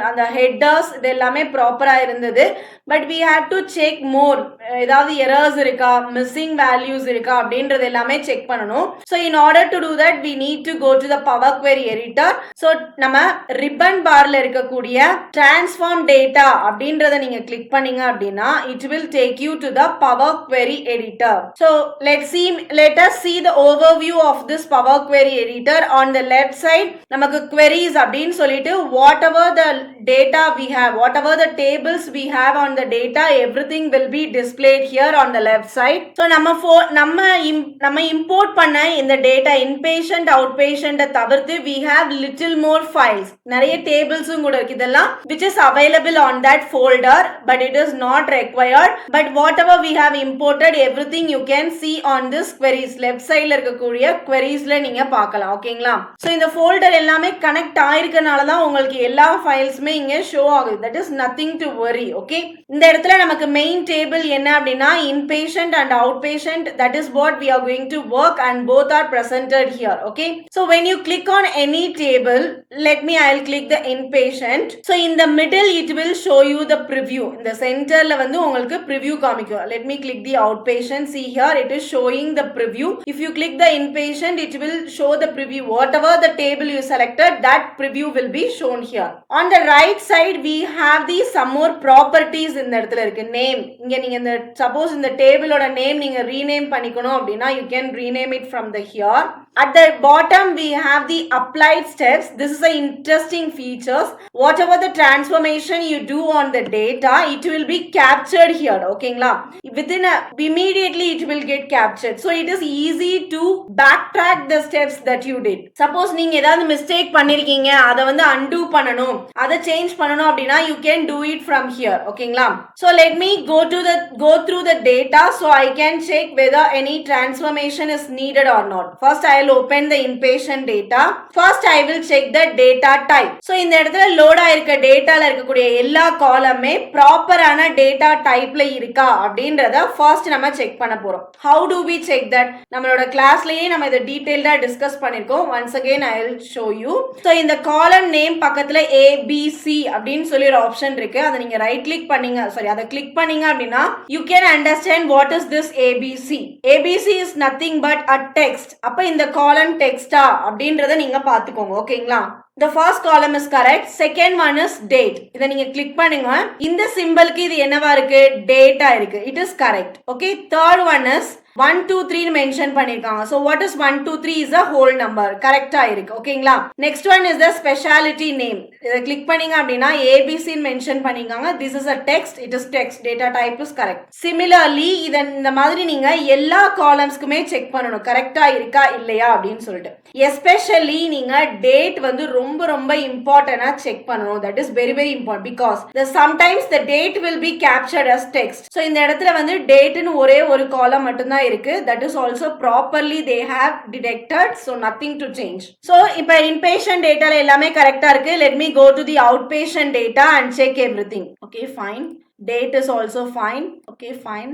அந்த headers இது எல்லாமே ப்ராப்பரா இருந்தது. But we have to check more. ஏதாவது errors இருக்கா, missing values இருக்கா அப்படின்றது எல்லாமே செக் பண்ணணும். So in order to do that we need to go to the Power Query Editor. So நம்ம ribbon barல இருக்கக்கூடிய transform data அப்படின்றத நீங்க கிளிக் பண்ணீங்க அப்படின்னா it will take you to the Power Query Editor. So let us see the overview of this Power Query Editor. On the left side நமக்கு queries அப்படின்னு சொல்லிட்டு whatever the data we have, whatever the tables we have on the data, everything will be displayed here on the left side. So நம்ம import பண்ண இந்த data inpatient outpatient தவிர்த்து we have little more files, நிறைய tables கூட இருக்கு. இதெல்லாம் which is available on that folder but it is not required. But whatever we have imported everything you can see on this queries. left sideல இருக்கக்கூடிய queriesல நீங்க பார்க்கலாம். ஓகேங்களா? So இந்த folder எல்லாமே கனெக்ட் ஆயிருக்கனால தான் உங்களுக்கு எல்லா ஃபைல்ஸ்மே இங்க ஷோ ஆகுது. that is nothing to worry. okay, இந்த இடத்துல நமக்கு மெயின் டேபிள் என்ன அப்படின்னா inpatient and outpatient, that is what we are going to work and both are presented here. okay, so when you click on any table, I'll click the inpatient. so in the middle it will show you the preview. இந்த சென்டர்ல வந்து உங்களுக்கு preview காமிக்கும். let me click the outpatient. see here it is showing the preview. if you click the inpatient it will show the preview. whatever the table you selected, that preview will be shown here. on the right side we have the some more properties. இந்த இடத்துல இருக்கு name. இங்க நீங்க இந்த suppose இந்த டேபிளோட name நீங்க rename பண்ணிக்கணும் அப்படின்னா you can rename it from the here. at the bottom we have the applied steps. this is the interesting features. whatever the transformation you do on the data, it will be captured here. ஓகேங்களா? immediately it will get captured. so it is easy to backtrack the steps that you did. suppose நீங்க ஏதாவது mistake பண்ணிருக்கீங்க, அதை வந்து undo பண்ணணும், அதை change பண்ணணும் அப்படின்னா you can do it from here. ஓகேங்களா? so let me go through the data so I can check whether any transformation is needed or not. first I will open the inpatient data. first I will check the data type. so இந்த இடத்துல load ஆயிருக்க டேட்டால இருக்கக்கூடிய எல்லா காலமே ப்ராப்பரான data டைப்ல இருக்கா அப்படின்றத ஃபர்ஸ்ட் நம்ம செக் பண்ண போறோம். how do we check that? நம்மளோட கிளாஸ்லயே நம்ம இத டீடைலா டிஸ்கஸ் பண்ணிருக்கோம். once again I will show you. so இந்த காலம் நேம் பக்கத்துல ABC அப்படினு சொல்லி ஒரு ஆப்ஷன் இருக்கு. அதை நீங்க ரைட் கிளிக் பண்ணீங்க, அதை கிளிக் பண்ணீங்க அப்படின்னா you can understand what is this ABC. ABC is nothing but a text. அப்ப இந்த காலம் டெக்ஸ்டா அப்படின்றத நீங்க பாத்துக்கோங்க. ஓகேங்களா? The first column is correct. Second one is date. இதை நீங்க கிளிக் பண்ணுங்க. இந்த சிம்பலுக்கு இது என்னவா இருக்கு? டேட்டா இருக்கு. It is correct. Okay. Third one is 1 2 3 mention பண்ணிருக்காங்க. so what is 1 2 3 is a whole number. கரெக்ட்டா இருக்கு. ஓகேங்களா? next one is the specialty name. இத கிளிக் பண்ணீங்க அப்படினா ABC ன்னு மென்ஷன் பண்ணிருக்காங்க. this is a text, it is text, data type is correct. similarly இந்த மாதிரி நீங்க எல்லா காலம்ஸ்க்குமே செக் பண்ணனும் கரெக்ட்டா இருக்கா இல்லையா அப்படினு சொல்லிட்டு. especially நீங்க date வந்து ரொம்ப ரொம்ப இம்பார்ட்டன்ட்டா செக் பண்ணனும். that is very very important because sometimes the date will be captured as text. so இந்த இடத்துல வந்து date ன்னு ஒரே ஒரு காலம் மட்டும் தான் இருக்கு. that is also properly they have detected, so nothing to change. so இப்போ inpatient data எல்லாமே கரெக்ட்டா இருக்கு. let me go to the outpatient data and check everything. okay fine. date is also fine. okay fine.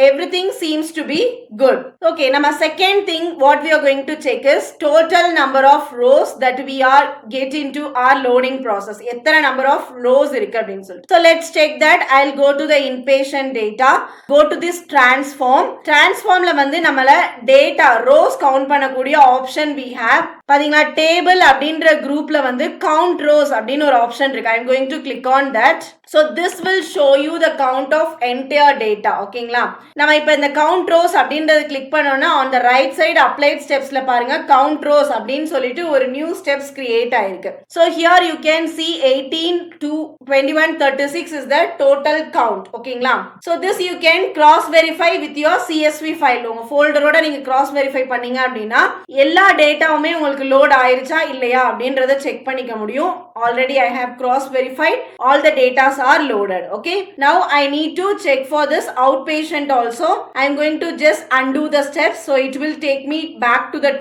Everything seems to be good. okay nama second thing what we are going to check is total number of rows that we are get into our loading process. எத்தனை number of rows இருக்கு அப்படினு சொல்லிட்டு. so let's check that. I'll go to the inpatient data, go to this transformல வந்து நம்மள data rows count பண்ணக்கூடிய option we have. பாத்தீங்களா table அப்படின்ற குரூப்ல வந்து count rows அப்படின ஒரு ஆப்ஷன் இருக்கு. I'm going to click on that. so this will show you the count of entire data. ஓகேங்களா? நம்ம இப்ப இந்த count rows அப்படின்றத கிளிக் பண்ணோம்னா on the right side applied stepsல பாருங்க count rows அப்படினு சொல்லிட்டு ஒரு new steps create ஆயிருக்கு. so here you can see 18 to 21 36 is the total count. ஓகேங்களா? so this you can cross verify with your CSV file. உங்க ஃபோல்டரோட நீங்க cross verify பண்ணீங்க அப்படினா எல்லா டேட்டாவுமே உங்களுக்கு லோட் ஆயிருச்சா இல்லையா அப்படின்றத செக் பண்ணிக்க முடியும். already I have cross verified, all the datas are loaded. okay now I need to check for this outpatient also. I am going to just undo the steps, so it will take me back to the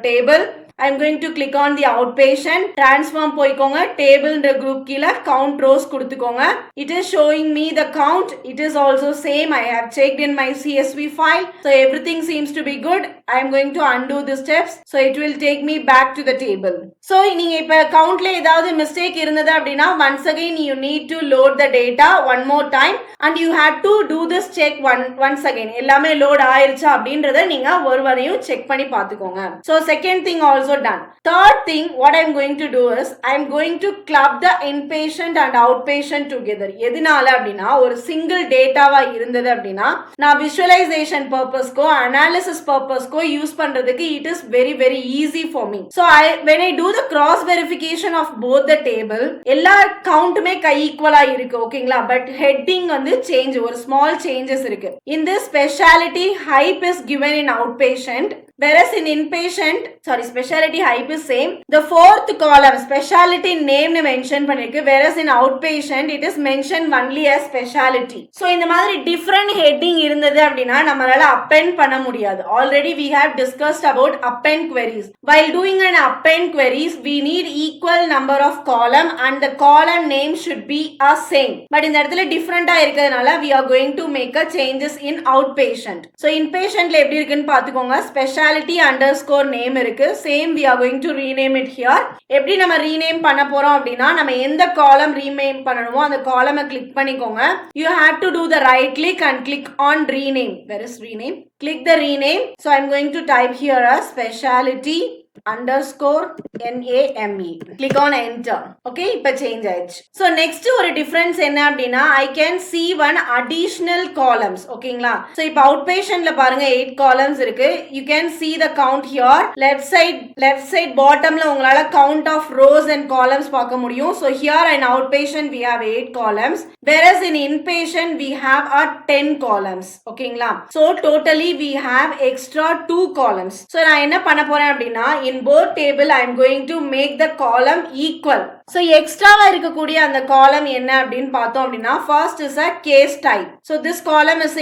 table. I am going to click on the outpatient. transform போய்க்கோங்க. table ன்ற group கீழ count rows கொடுத்துக்கோங்க. it is showing me the count. it is also same. I have checked in my CSV file, so everything seems to be good. I am going to undo the steps, so it will take me back to the table. so நீங்க இப்ப countல ஏதாவது mistake இருந்தது அப்படினா once again you need to load the data one more time and you have to do this check once again. எல்லாமே load ஆயிருச்சா அப்படின்றத நீங்க ஒருவரையும் செக் பண்ணி பாத்துக்கோங்க. so second thing also done. third thing what I am going to do is I am going to club the inpatient and outpatient together. எதனால அப்படினா ஒரு சிங்கிள் டேட்டாவா இருந்தது அப்படினா நான் visualization purposeக்கோ analysis purposeக்கோ யூஸ் பண்றதுக்கு it is very very easy for me. so when I do the cross verification of both the table எல்லா கவுண்ட்மே ஈக்குவலா இருக்கு. ஓகேங்களா? பட் ஹெட்டிங் வந்து சேஞ்ச், ஒரு ஸ்மால் சேஞ்சஸ் இருக்கு. in this specialty hype is given in outpatient, whereas in inpatient specialty hype is same. the fourth column specialty name னு mention பண்ணிருக்கு, whereas in outpatient it is mentioned only as specialty. so இந்த மாதிரி different heading இருந்தது அப்படினா நம்மளால append பண்ண முடியாது. already we have discussed about append queries. while doing an append queries we need equal number of column and the column name should be a same. but இந்த இடத்துல different-ஆ இருக்கிறதுனால we are going to make a changes in outpatient. so inpatientல எப்படி இருக்குன்னு பாத்துக்கோங்க. specialty underscore name இருக்கு. same we are going to rename it here. எப்படி நம்ம rename பண்ண போறோம் அப்படினா நம்ம எந்த column rename பண்ணணுமோ அந்த column click பண்ணிக்கோங்க. you have to do the right click and click on rename. where is rename? click the rename. so I am going to type here as specialty underscore NAME. click on enter. okay இப்ப change ஆயிடுச்சு. so next ஒரு difference என்ன அப்படினா I can see one additional columns. ஓகேங்களா? so இப்ப outpatientல பாருங்க 8 columns இருக்கு. you can see the count here. left side bottomல உங்களால count of rows and columns பார்க்க முடியும். so here in outpatient we have 8 columns, whereas in inpatient we have a 10 columns. ஓகேங்களா? so totally we have extra 2 columns. so நான் என்ன பண்ண போறேன் அப்படினா in both table I am going to make the column equal. so எக்ஸ்ட்ராவா இருக்கக்கூடிய அந்த காலம் என்ன அப்படினு பார்த்தோம் அப்படினா first is a case type. so this column is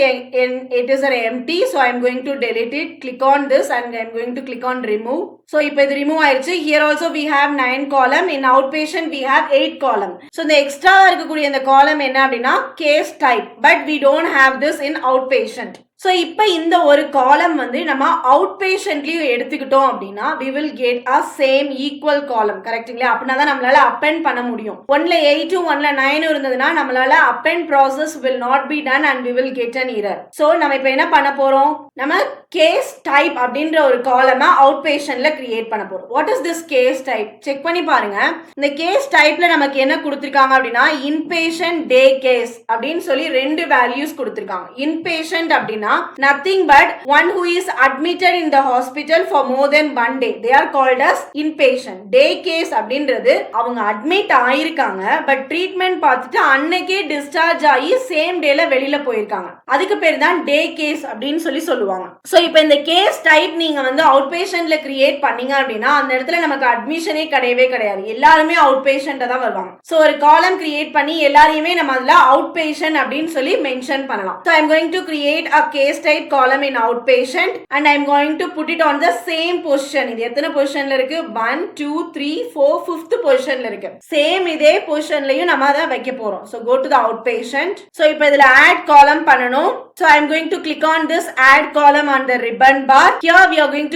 it is an empty, so I am going to delete it. click on this and I am going to click on remove. so இப்போ இது remove ஆயிருச்சு. here also we have 9 column. in outpatient we have 8 column. so இந்த எக்ஸ்ட்ராவா இருக்கக்கூடிய அந்த காலம் என்ன அப்படினா case type, but we don't have this in outpatient. so இப்போ இந்த ஒரு காலம் வந்து நம்ம outpatientலயும் எடுத்துக்கிட்டோம் அப்படினா we will get a same equal column. கரெக்ட்டுங்களா? அப்படினா தான் நம்மளால append பண்ண முடியும். ஒன்ல 8 ஒன்ல 9 இருந்ததுனா நம்மளால append process will not be done and we will get an error. so நம்ம இப்போ என்ன பண்ண போறோம்? நம்ம கேஸ் டைப் அப்படின்ற ஒரு காலமை அவுட் பேஷன்ட்ல கிரியேட் பண்ண போறோம். What is this case type? Check பண்ணி பாருங்க. இந்த கேஸ் டைப்ல நமக்கு என்ன கொடுத்திருக்காங்க அப்படின்னா இன்பேஷண்ட் டே கேஸ் அப்படின்னு சொல்லி ரெண்டு வேல்யூஸ் கொடுத்திருக்காங்க. இன்பேஷண்ட் அப்படின்னா nothing but one who is admitted in the hospital for more then 1 day. They are called as inpatient. Day case அப்படின்றது அவங்க அட்மிட் ஆயிருக்காங்க பட் ட்ரீட்மெண்ட் பார்த்துட்டு அன்னைக்கே டிஸ்சார்ஜ் ஆகி சேம் டேல வெளியில போயிருக்காங்க. அதுக்கு பேர் தான் டே கேஸ் அப்படின்னு சொல்லி சொல்லுவாங்க. சோ இப்போ இந்த கேஸ் டைப் நீங்க வந்து அவுட் பேஷண்ட்ல கிரியேட் பண்ணீங்க அப்படின்னா அந்த இடத்துல நமக்கு அட்மிஷனே கிடையவே கிடையாது. எல்லாருமே அவுட் பேஷண்ட்டா தான் வருவாங்க. சோ ஒரு காலம் கிரியேட் பண்ணி எல்லாரையுமே நம்ம அதுல அவுட் பேஷண்ட் அப்படின்னு சொல்லி மென்ஷன் பண்ணலாம். So I'm going to create a case type column in outpatient and I'm going to put it on the same position. இது எத்தனை பொசிஷன்ல இருக்கு? 1 2 3 4 5th பொசிஷன்ல இருக்கு. சேம் இதே பொசிஷன்லயும் நம்ம அதை வைக்க போறோம். So go to the outpatient. So இப்போ இதுல add column பண்ணனும். So I'm going to click on this add column on the ribbon bar. Here we are going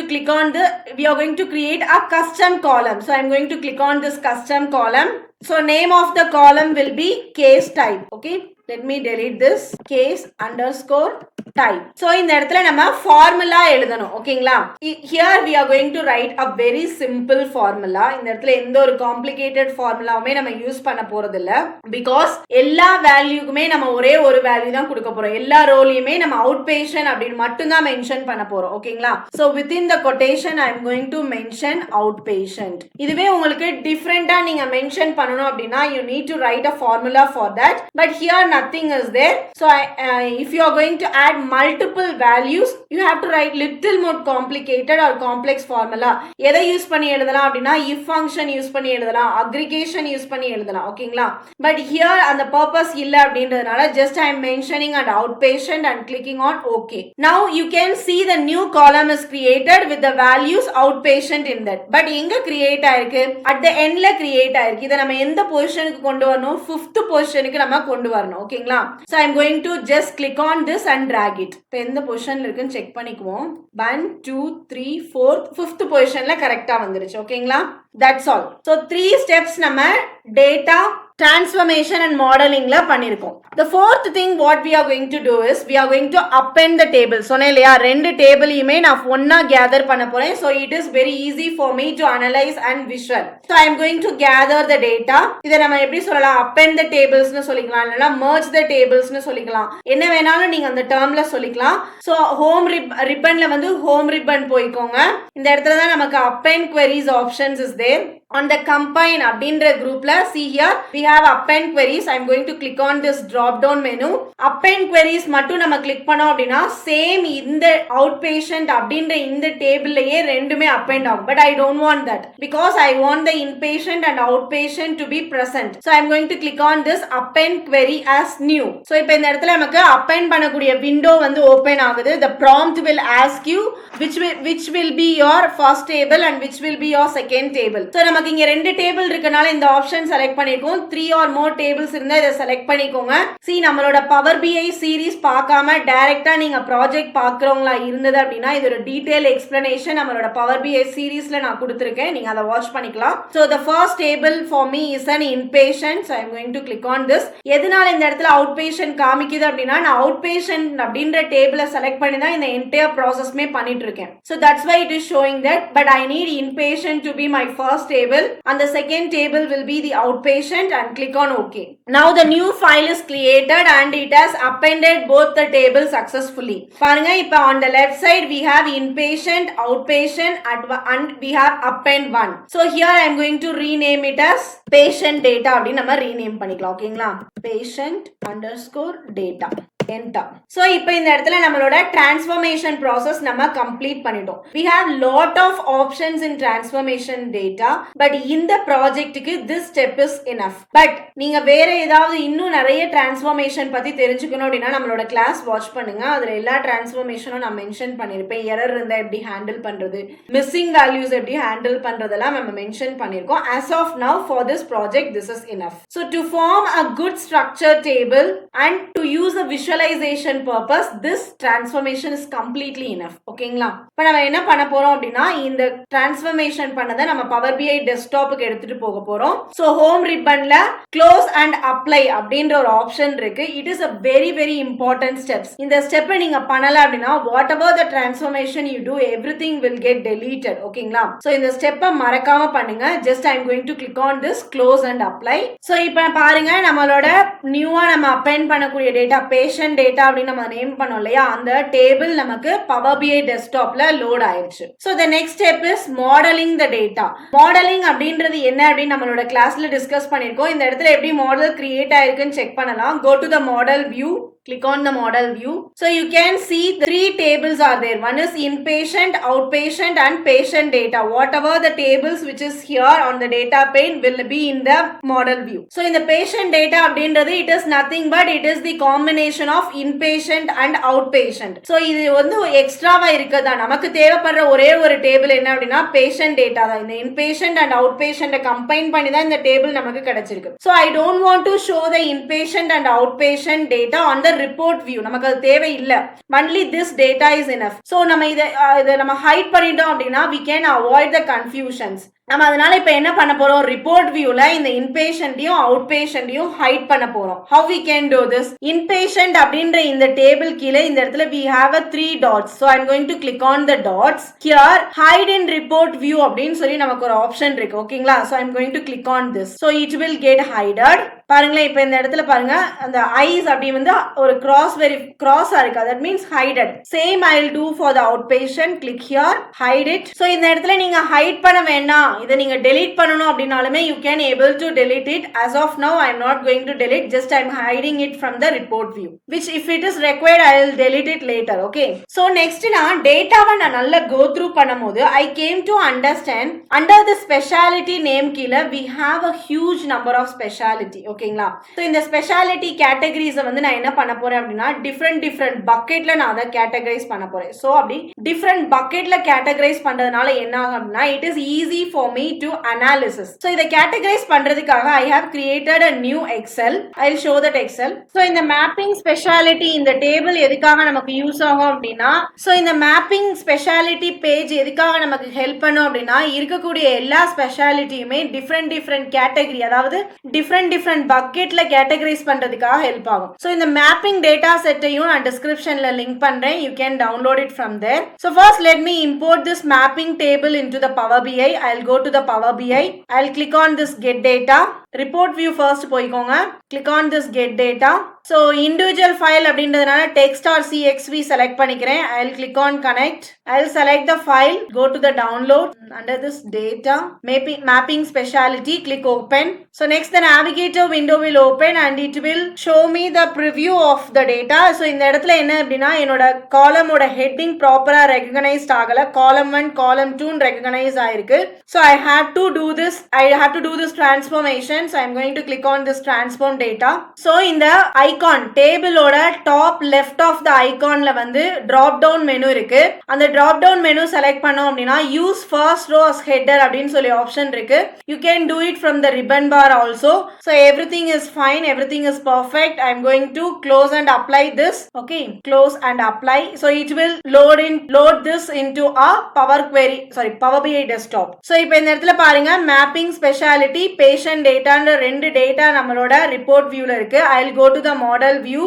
to create a custom column. So I'm going to click on this custom column. So name of the column will be case type. Okay, let me delete this case underscore type. So இந்த இடத்துல நம்ம formula எழுதணும். ஓகேங்களா? Here we are going to write a very simple formula. இந்த இடத்துல எந்த ஒரு complicated formulaவுமே நம்ம யூஸ் பண்ண போறது இல்ல. Because எல்லா வேல்யூக்குமே நம்ம ஒரே ஒரு வேல்யூ தான் கொடுக்க போறோம். எல்லா ரோலையுமே நம்ம அவுட் பேஷண்ட் அப்படின்னு மட்டும் தான் மென்ஷன் பண்ண போறோம். ஓகேங்களா? So within the quotation I am going to mention outpatient. இதுவே உங்களுக்கு டிஃபரெண்டா நீங்க மென்ஷன் பண்ணனும் அப்படினா you need to write a formula for that. But here nothing is there. So if you are going to add multiple values you have to write little more complicated or complex formula. எதை use பண்ணி எழுதலாம் அப்படினா if function use பண்ணி எழுதலாம், aggregation use பண்ணி எழுதலாம். ஓகேங்களா? But here அந்த purpose இல்ல அப்படின்றதுனால just I am mentioning an outpatient and clicking on OK. Now you can see the new column is created with the values outpatient in that. But எங்க create ஆயிருக்கு? at the endல create ஆயிருக்கு. இத நம்ம எந்த பொசிஷனுக்கு கொண்டு வரணும்? 5th பொசிஷனுக்கு நம்ம கொண்டு வரணும். ஓகேங்களா? So I am going to just click on this and drag it. இப்போ எந்த பொசிஷன்ல இருக்குன்னு செக் பண்ணிக்குவோம். 1 2 3 4 5th பொசிஷன்ல கரெக்ட்டா வந்துருச்சு. ஓகேங்களா? That's all. So 3 steps நம்ம data transformation and modeling la பண்ணிருக்கோம். The fourth thing what we are going to do is we are going to append the table. சொன்னேன் இல்லையா ரெண்டு டேபிளையுமே நான் ஒண்ணா gather பண்ண போறேன். So it is very easy for me to analyze and visual. So I am going to gather the data. இத நம்ம எப்படி சொல்லலாம்? append the tables னு சொல்லிக்கலாம் இல்லனா merge the tables னு சொல்லிக்கலாம். என்ன வேணாலும் நீங்க அந்த டேர்ம்ல சொல்லிக்கலாம். So home ribbonல வந்து home ribbon போய்க்கோங்க. இந்த இடத்துல தான் நமக்கு append queries options is there. On the combine அப்படின்ற groupல see here we have append queries. I am going to click on this drop down menu. Append queries மட்டும் நம்ம click பண்ணோம் அப்படினா same இந்த outpatient அப்படின்ற இந்த டேபிள்லயே ரெண்டுமே append ஆகும். But I don't want that because I want the inpatient and outpatient to be present. So I am going to click on this append query as new. So இப்போ இந்த இடத்துல நமக்கு append பண்ணக்கூடிய window வந்து open ஆகுது. The prompt will ask you which will be your first table and which will be your second table. So நமக்கு இங்க ரெண்டு டேபிள் இருக்கனால இந்த ஆப்ஷன் செலக்ட் பண்ணிருக்கோம். 3 or more tables இருந்தா இத செலக்ட் பண்ணிக்கோங்க. See நம்மளோட பவர் BI சீரிஸ் பார்க்காம டைரக்ட்டா நீங்க ப்ராஜெக்ட் பார்க்கறவங்களா இருந்தது அப்படினா இது ஒரு டீடைல் எக்ஸ்பிளனேஷன் நம்மளோட பவர் BI சீரிஸ்ல நான் கொடுத்திருக்கேன். நீங்க அத வாட்ச் பண்ணிக்கலாம். So the first table for me is an inpatient. So I am going to click on this. எதனால இந்த இடத்துல outpatient காமிக்குது அப்படினா நான் outpatient அப்படிங்கற டேபிளை செலக்ட் பண்ணி தான் இந்த என்டையர் processமே பண்ணிட்டு இருக்கேன். So that's why it is showing that, but I need inpatient to be my first table and the second table will be the outpatient and click on OK. Now the new file is created and it has appended both the tables successfully. பாருங்க இப்போ on the left side we have inpatient, outpatient and we have append one. So here I am going to rename it as patient data அப்படி நம்ம rename பண்ணிக்கலாம். ஓகேங்களா? patient underscore data. enter. So இப்போ இந்த இடத்துல நம்மளோட transformation process நம்ம complete பண்ணிட்டோம். We have lot of options in transformation data, but இந்த ப்ராஜெக்ட்டுக்கு this step is enough. But நீங்க வேற ஏதாவது இன்னும் நிறைய transformation பத்தி தெரிஞ்சுக்கணும் அப்படின்னா நம்மளோட கிளாஸ் வாட்ச் பண்ணுங்க. அதுல எல்லா transformationம் நான் மென்ஷன் பண்ணிருப்பேன். எரர் இருந்தா எப்படி ஹேண்டில் பண்றது, மிஸ்ஸிங் வேல்யூஸ் எப்படி ஹேண்டில் பண்றதெல்லாம் நம்ம மென்ஷன் பண்ணிருக்கோம். As of now for this project this is enough. So to form a good structure table and to use a visual visualization purpose this transformation is completely enough. ஓகேங்களா? இப்போ நம்ம என்ன பண்ண போறோம் அப்படின்னா இந்த டிரான்ஸ்ஃபர்மேஷன் பண்ணதை நம்ம பவர் பிஐ டெஸ்க்டாப்புக்கு எடுத்துட்டு போக போறோம். ஸோ ஹோம் ரிப்பன்ல க்ளோஸ் அண்ட் அப்ளை அப்படின்ற ஒரு ஆப்ஷன் இருக்கு. It is a very very important steps. இந்த ஸ்டெப்பை நீங்க பண்ணல அப்படின்னா whatever the transformation you do everything will get deleted. ஓகேங்களா? ஸோ இந்த ஸ்டெப்பை மறக்காம பண்ணுங்க. Just I am going to click on this close and apply. So இப்போ பாருங்க நம்மளோட நியூவா நம்ம அப்பெண்ட் பண்ணக்கூடிய டேட்டா பேஷண்ட் டேட்டா அப்படின்னு நம்ம நேம் பண்ணோம் இல்லையா, அந்த டேபிள் நமக்கு பவர் பிஐ டெஸ்க்டாப்ல லோட் ஆயிருச்சு. So the next step is modelling the data. Modelling அப்படின்றது என்ன அப்படின்னு நம்மளோட கிளாஸ்ல டிஸ்கஸ் பண்ணிருக்கோம். இந்த இடத்துல எப்படி மாடல் கிரியேட் ஆயிருக்குன்னு செக் பண்ணலாம். Go to the model view. Click on the model view. So you can see three tables are there. One is inpatient, outpatient and patient data. Whatever the tables which is here on the data pane will be in the model view. So in the patient data அப்படின்றது it is nothing but it is the combination of inpatient and outpatient. So இது வந்து எக்ஸ்ட்ராவா இருக்குதா, நமக்கு தேவைப்படுற ஒரே ஒரு table என்ன அப்படின்னா patient data தான். இந்த inpatient and outpatient கம்பைன் பண்ணி தான் இந்த டேபிள் நமக்கு கிடைச்சிருக்கு. So I don't want to show the inpatient and outpatient data on the report view. நமக்கு அது தேவை இல்ல. only this data is enough. So நம்ம இத நம்ம ஹைட் பண்ணிட்டோம் அப்படின்னா we can avoid the confusions. நம்ம அதனால இப்ப என்ன பண்ண போறோம், ரிப்போர்ட் வியூல இந்த இன்பேஷன்ட்டையும் அவுட் பேஷண்ட்டையும் ஹைட் பண்ண போறோம். how we can do this? inpatient அப்படின்ற இந்த டேபிள் கீழே இந்த இடத்துல we have a 3 dots. so I'm going to click on the dots. here hide in report view அப்படின்னு சொல்லி நமக்கு ஒரு ஆப்ஷன் இருக்கு. ஓகேங்களா? so I'm going to click on this. so it will get hided. பாருங்களேன் இப்ப இந்த இடத்துல பாருங்க அந்த ஐஸ் அப்படி வந்து ஒரு கிராஸா இருக்கு. that means hided. same I'll do for the outpatient. click here, hide it. so இந்த இடத்துல நீங்க ஹைட் பண்ண வேண்டாம், இதை நீங்க delete பண்ணனும் அப்படினாலுமே you can able to delete it. as of now I am not going to delete, just I am hiding it from the report view, which if it is required I will delete it later. okay? so next நான் டேட்டாவை நான் நல்லா go through பண்ணும்போது I came to understand under the specialty name கீழ we have a huge number of specialty. ஓகேங்களா? so இந்த specialty categories வந்து நான் என்ன பண்ண போறேன் அப்படின்னா different bucketல நான் அதை categorize பண்ண போறேன். so அப்படி different bucketல categorize பண்றதுனால என்ன ஆகும் அப்படின்னா it is easy for me to analysis. so இதை categorize பண்றதுக்காக I have created a new Excel. I'll show that Excel. so இந்த mapping specialty இந்த டேபிள் எதுக்காக நமக்கு யூஸ் ஆகும் அப்படின்னா, so இந்த mapping specialty page எதுக்காக நமக்கு ஹெல்ப் பண்ணும் அப்படின்னா இருக்கக்கூடிய எல்லா ஸ்பெஷாலிட்டியுமே different category, அதாவது different bucketல categorize பண்றதுக்காக ஹெல்ப் ஆகும். so இந்த mapping data setஐயும் நான் descriptionல லிங்க் பண்றேன். you can download it from there. so first let me import this mapping table into the Power BI. I'll go to the Power BI. I'll click on this get data. report view first போய்க்கோங்க. click on this get data. so individual file அப்படின்றதுனால text or CXV select பண்ணிக்கிறேன். I'll click on connect. I'll select the file, go to the download. under this data mapping specialty, click open. so next the navigator window will open and it will show me the preview of the data. so இந்த இடத்துல என்ன அப்படின்னா என்னோட column ஓட heading ப்ராப்பரா recognized ஆகல. column 1 column 2 recognize ஆயிருக்கு. so I have to do this transformation. so I'm going to click on this transform data. so இந்த icon table ஓட top left of the iconல வந்து drop down menu இருக்கு. அந்த drop down menu select பண்ணோம் அப்படின்னா use first row as header அப்படின்னு சொல்லி option இருக்கு. you can do it from the ribbon bar also. so everything is fine, everything is perfect. I'm going to close and apply this. okay, close and apply. so it will load this into a Power BI desktop. so இப்போ இந்த இடத்துல பாருங்க mapping specialty patient data ன்ற ரெண்டு data நம்மளோட report வியூல இருக்கு. I'll go to the model view.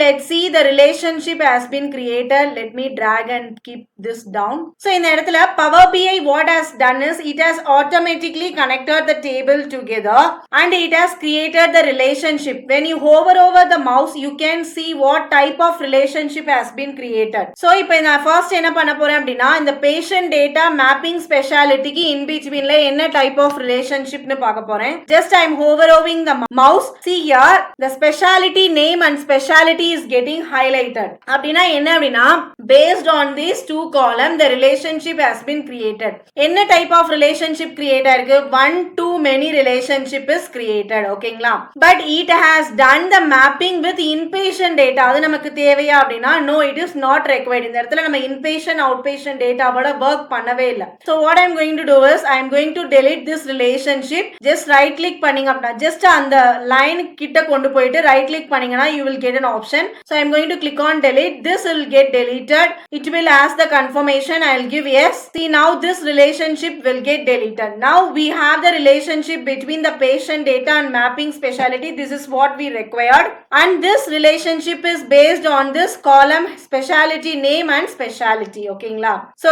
let's see the relationship has been created. let me drag and keep this down. so இந்த இடத்துல Power BI what has done is it has automatically connected the table together and it has created the relationship. when you hover over the mouse you can see what type of relationship has been created. so இப்போ நான் first என்ன பண்ண போறேன் அப்படின்னா இந்த patient data mapping specialtyக்கு in betweenல என்ன type of relationship னு பார்க்க போறேன். just I am hovering the mouse. see here the specialty name and specialty is getting highlighted. அப்படினா என்ன அப்படினா based on these two column the relationship has been created. என்ன type of relationship create ஆயிருக்கு, one to many relationship is created. ஓகேங்களா? but it has done the mapping with inpatient data. அது நமக்கு தேவையா அப்படினா no, it is not required. இந்த இடத்துல நம்ம inpatient outpatient dataவோட work பண்ணவே இல்ல. so what I am going to do is I am going to delete this relationship. just right click பண்ணீங்க அப்படின்னா just அந்த line கிட்ட கொண்டு போயிட்டு right click பண்ணீங்கன்னா you will get an option. So I am going to click on delete. This will get deleted. It will ask the confirmation. I will give yes. See, now this relationship will get deleted. Now we have the relationship between the patient data and mapping specialty. This is what we required, and this relationship is based on this column specialty name and specialty. Okay, so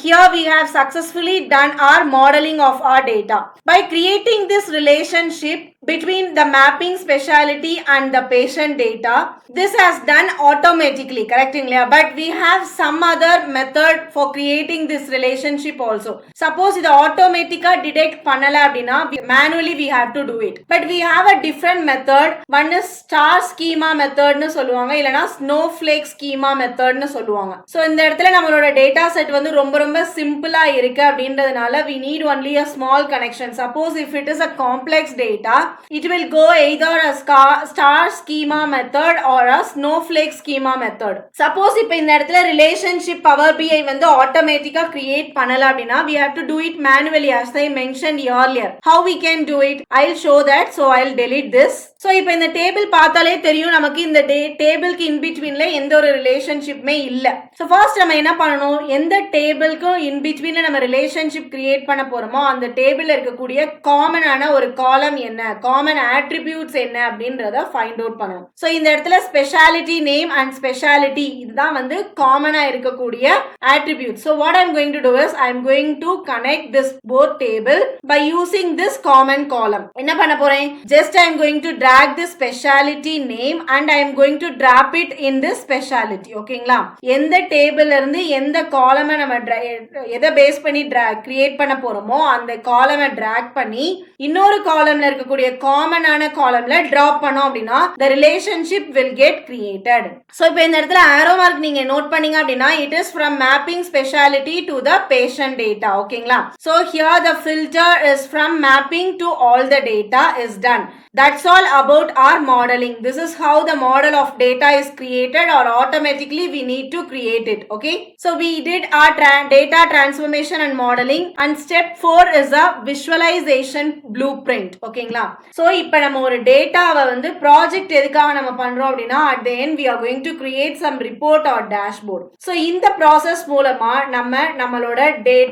here we have successfully done our modeling of our data by creating this relationship between the mapping specialty and the patient data. This has done automatically, correct? But we have some other method for creating this relationship also. Suppose it automatically detect panala abdina, manually we have to do it, but we have a different method. One is star schema method nu சொல்லுவாங்க, இல்லனா snowflake schema method nu சொல்லுவாங்க. So இந்த இடத்துல நம்மளோட data set வந்து ரொம்ப சிம்பிளா இருக்கு அப்படின்றதுனால we need only a small connection. Suppose if it is a complex data, it will go either a star schema method or a snowflake schema method. Suppose இப்ப இந்த இடத்துல relationship Power BI வந்து automatically create பண்ணல அப்படினா we have to do it manually as I mentioned earlier. How we can do it? I'll show that. So I'll delete this. So இப்ப இந்த table பார்த்தாலே தெரியும் நமக்கு இந்த டேபிளுக்கு இன் பிட்வீன்ல எந்த ஒரு ரிலேஷன்ஷிப்புமே இல்ல. So ஃபர்ஸ்ட் நம்ம என்ன பண்ணணும், எந்த டேபிளுக்கும் இன் பிட்வீன்ல நம்ம ரிலேஷன்ஷிப் கிரியேட் பண்ண போறோமோ அந்த டேபிள்ல இருக்கக்கூடிய காமனான ஒரு காலம் என்ன, காமன் ஆட்ரிபியூட்ஸ் என்ன அப்படின்றத ஃபைண்ட் அவுட் பண்ணணும். So இந்த இடத்துல ஸ்பெஷாலிட்டி நேம் அண்ட் ஸ்பெஷாலிட்டி இதுதான் வந்து காமனா இருக்கக்கூடிய attribute. So what I'm going to do is I'm going to connect this both table by using this common column. என்ன பண்ண போறேன், just I'm going to drag this specialty name and I am going to drop it in this specialty. ஓகேங்களா, எந்த டேபிள்ல இருந்து எந்த காலமை நம்ம எதை பேஸ் பண்ணி கிரியேட் பண்ண போறோமோ அந்த காலமை டிராக் பண்ணி இன்னொரு காலம்ல இருக்கக்கூடிய காமனான காலம்ல டிராப் பண்ணோம் அப்படின்னா the relationship will get created. So இப்போ இந்த இடத்துல arrow mark நீங்க நோட் பண்ணீங்க அப்படின்னா it is from mapping specialty to the patient data. ஓகேங்களா, so here the filter is from mapping to all the data is done. That's all about our modeling. This is how the model of data is created, or automatically we need to create it. Okay, so we did our data transformation and modeling, and step 4 is a visualization blueprint. ஓகேங்களா, so இப்போ நம்ம ஒரு டேட்டாவை வந்து project எதுக்காக நம்ம பண்றோம் அப்படின்னா at the end we are going to create some report or dashboard. So இந்த ப்ராசஸ் மூலமா நம்மளோட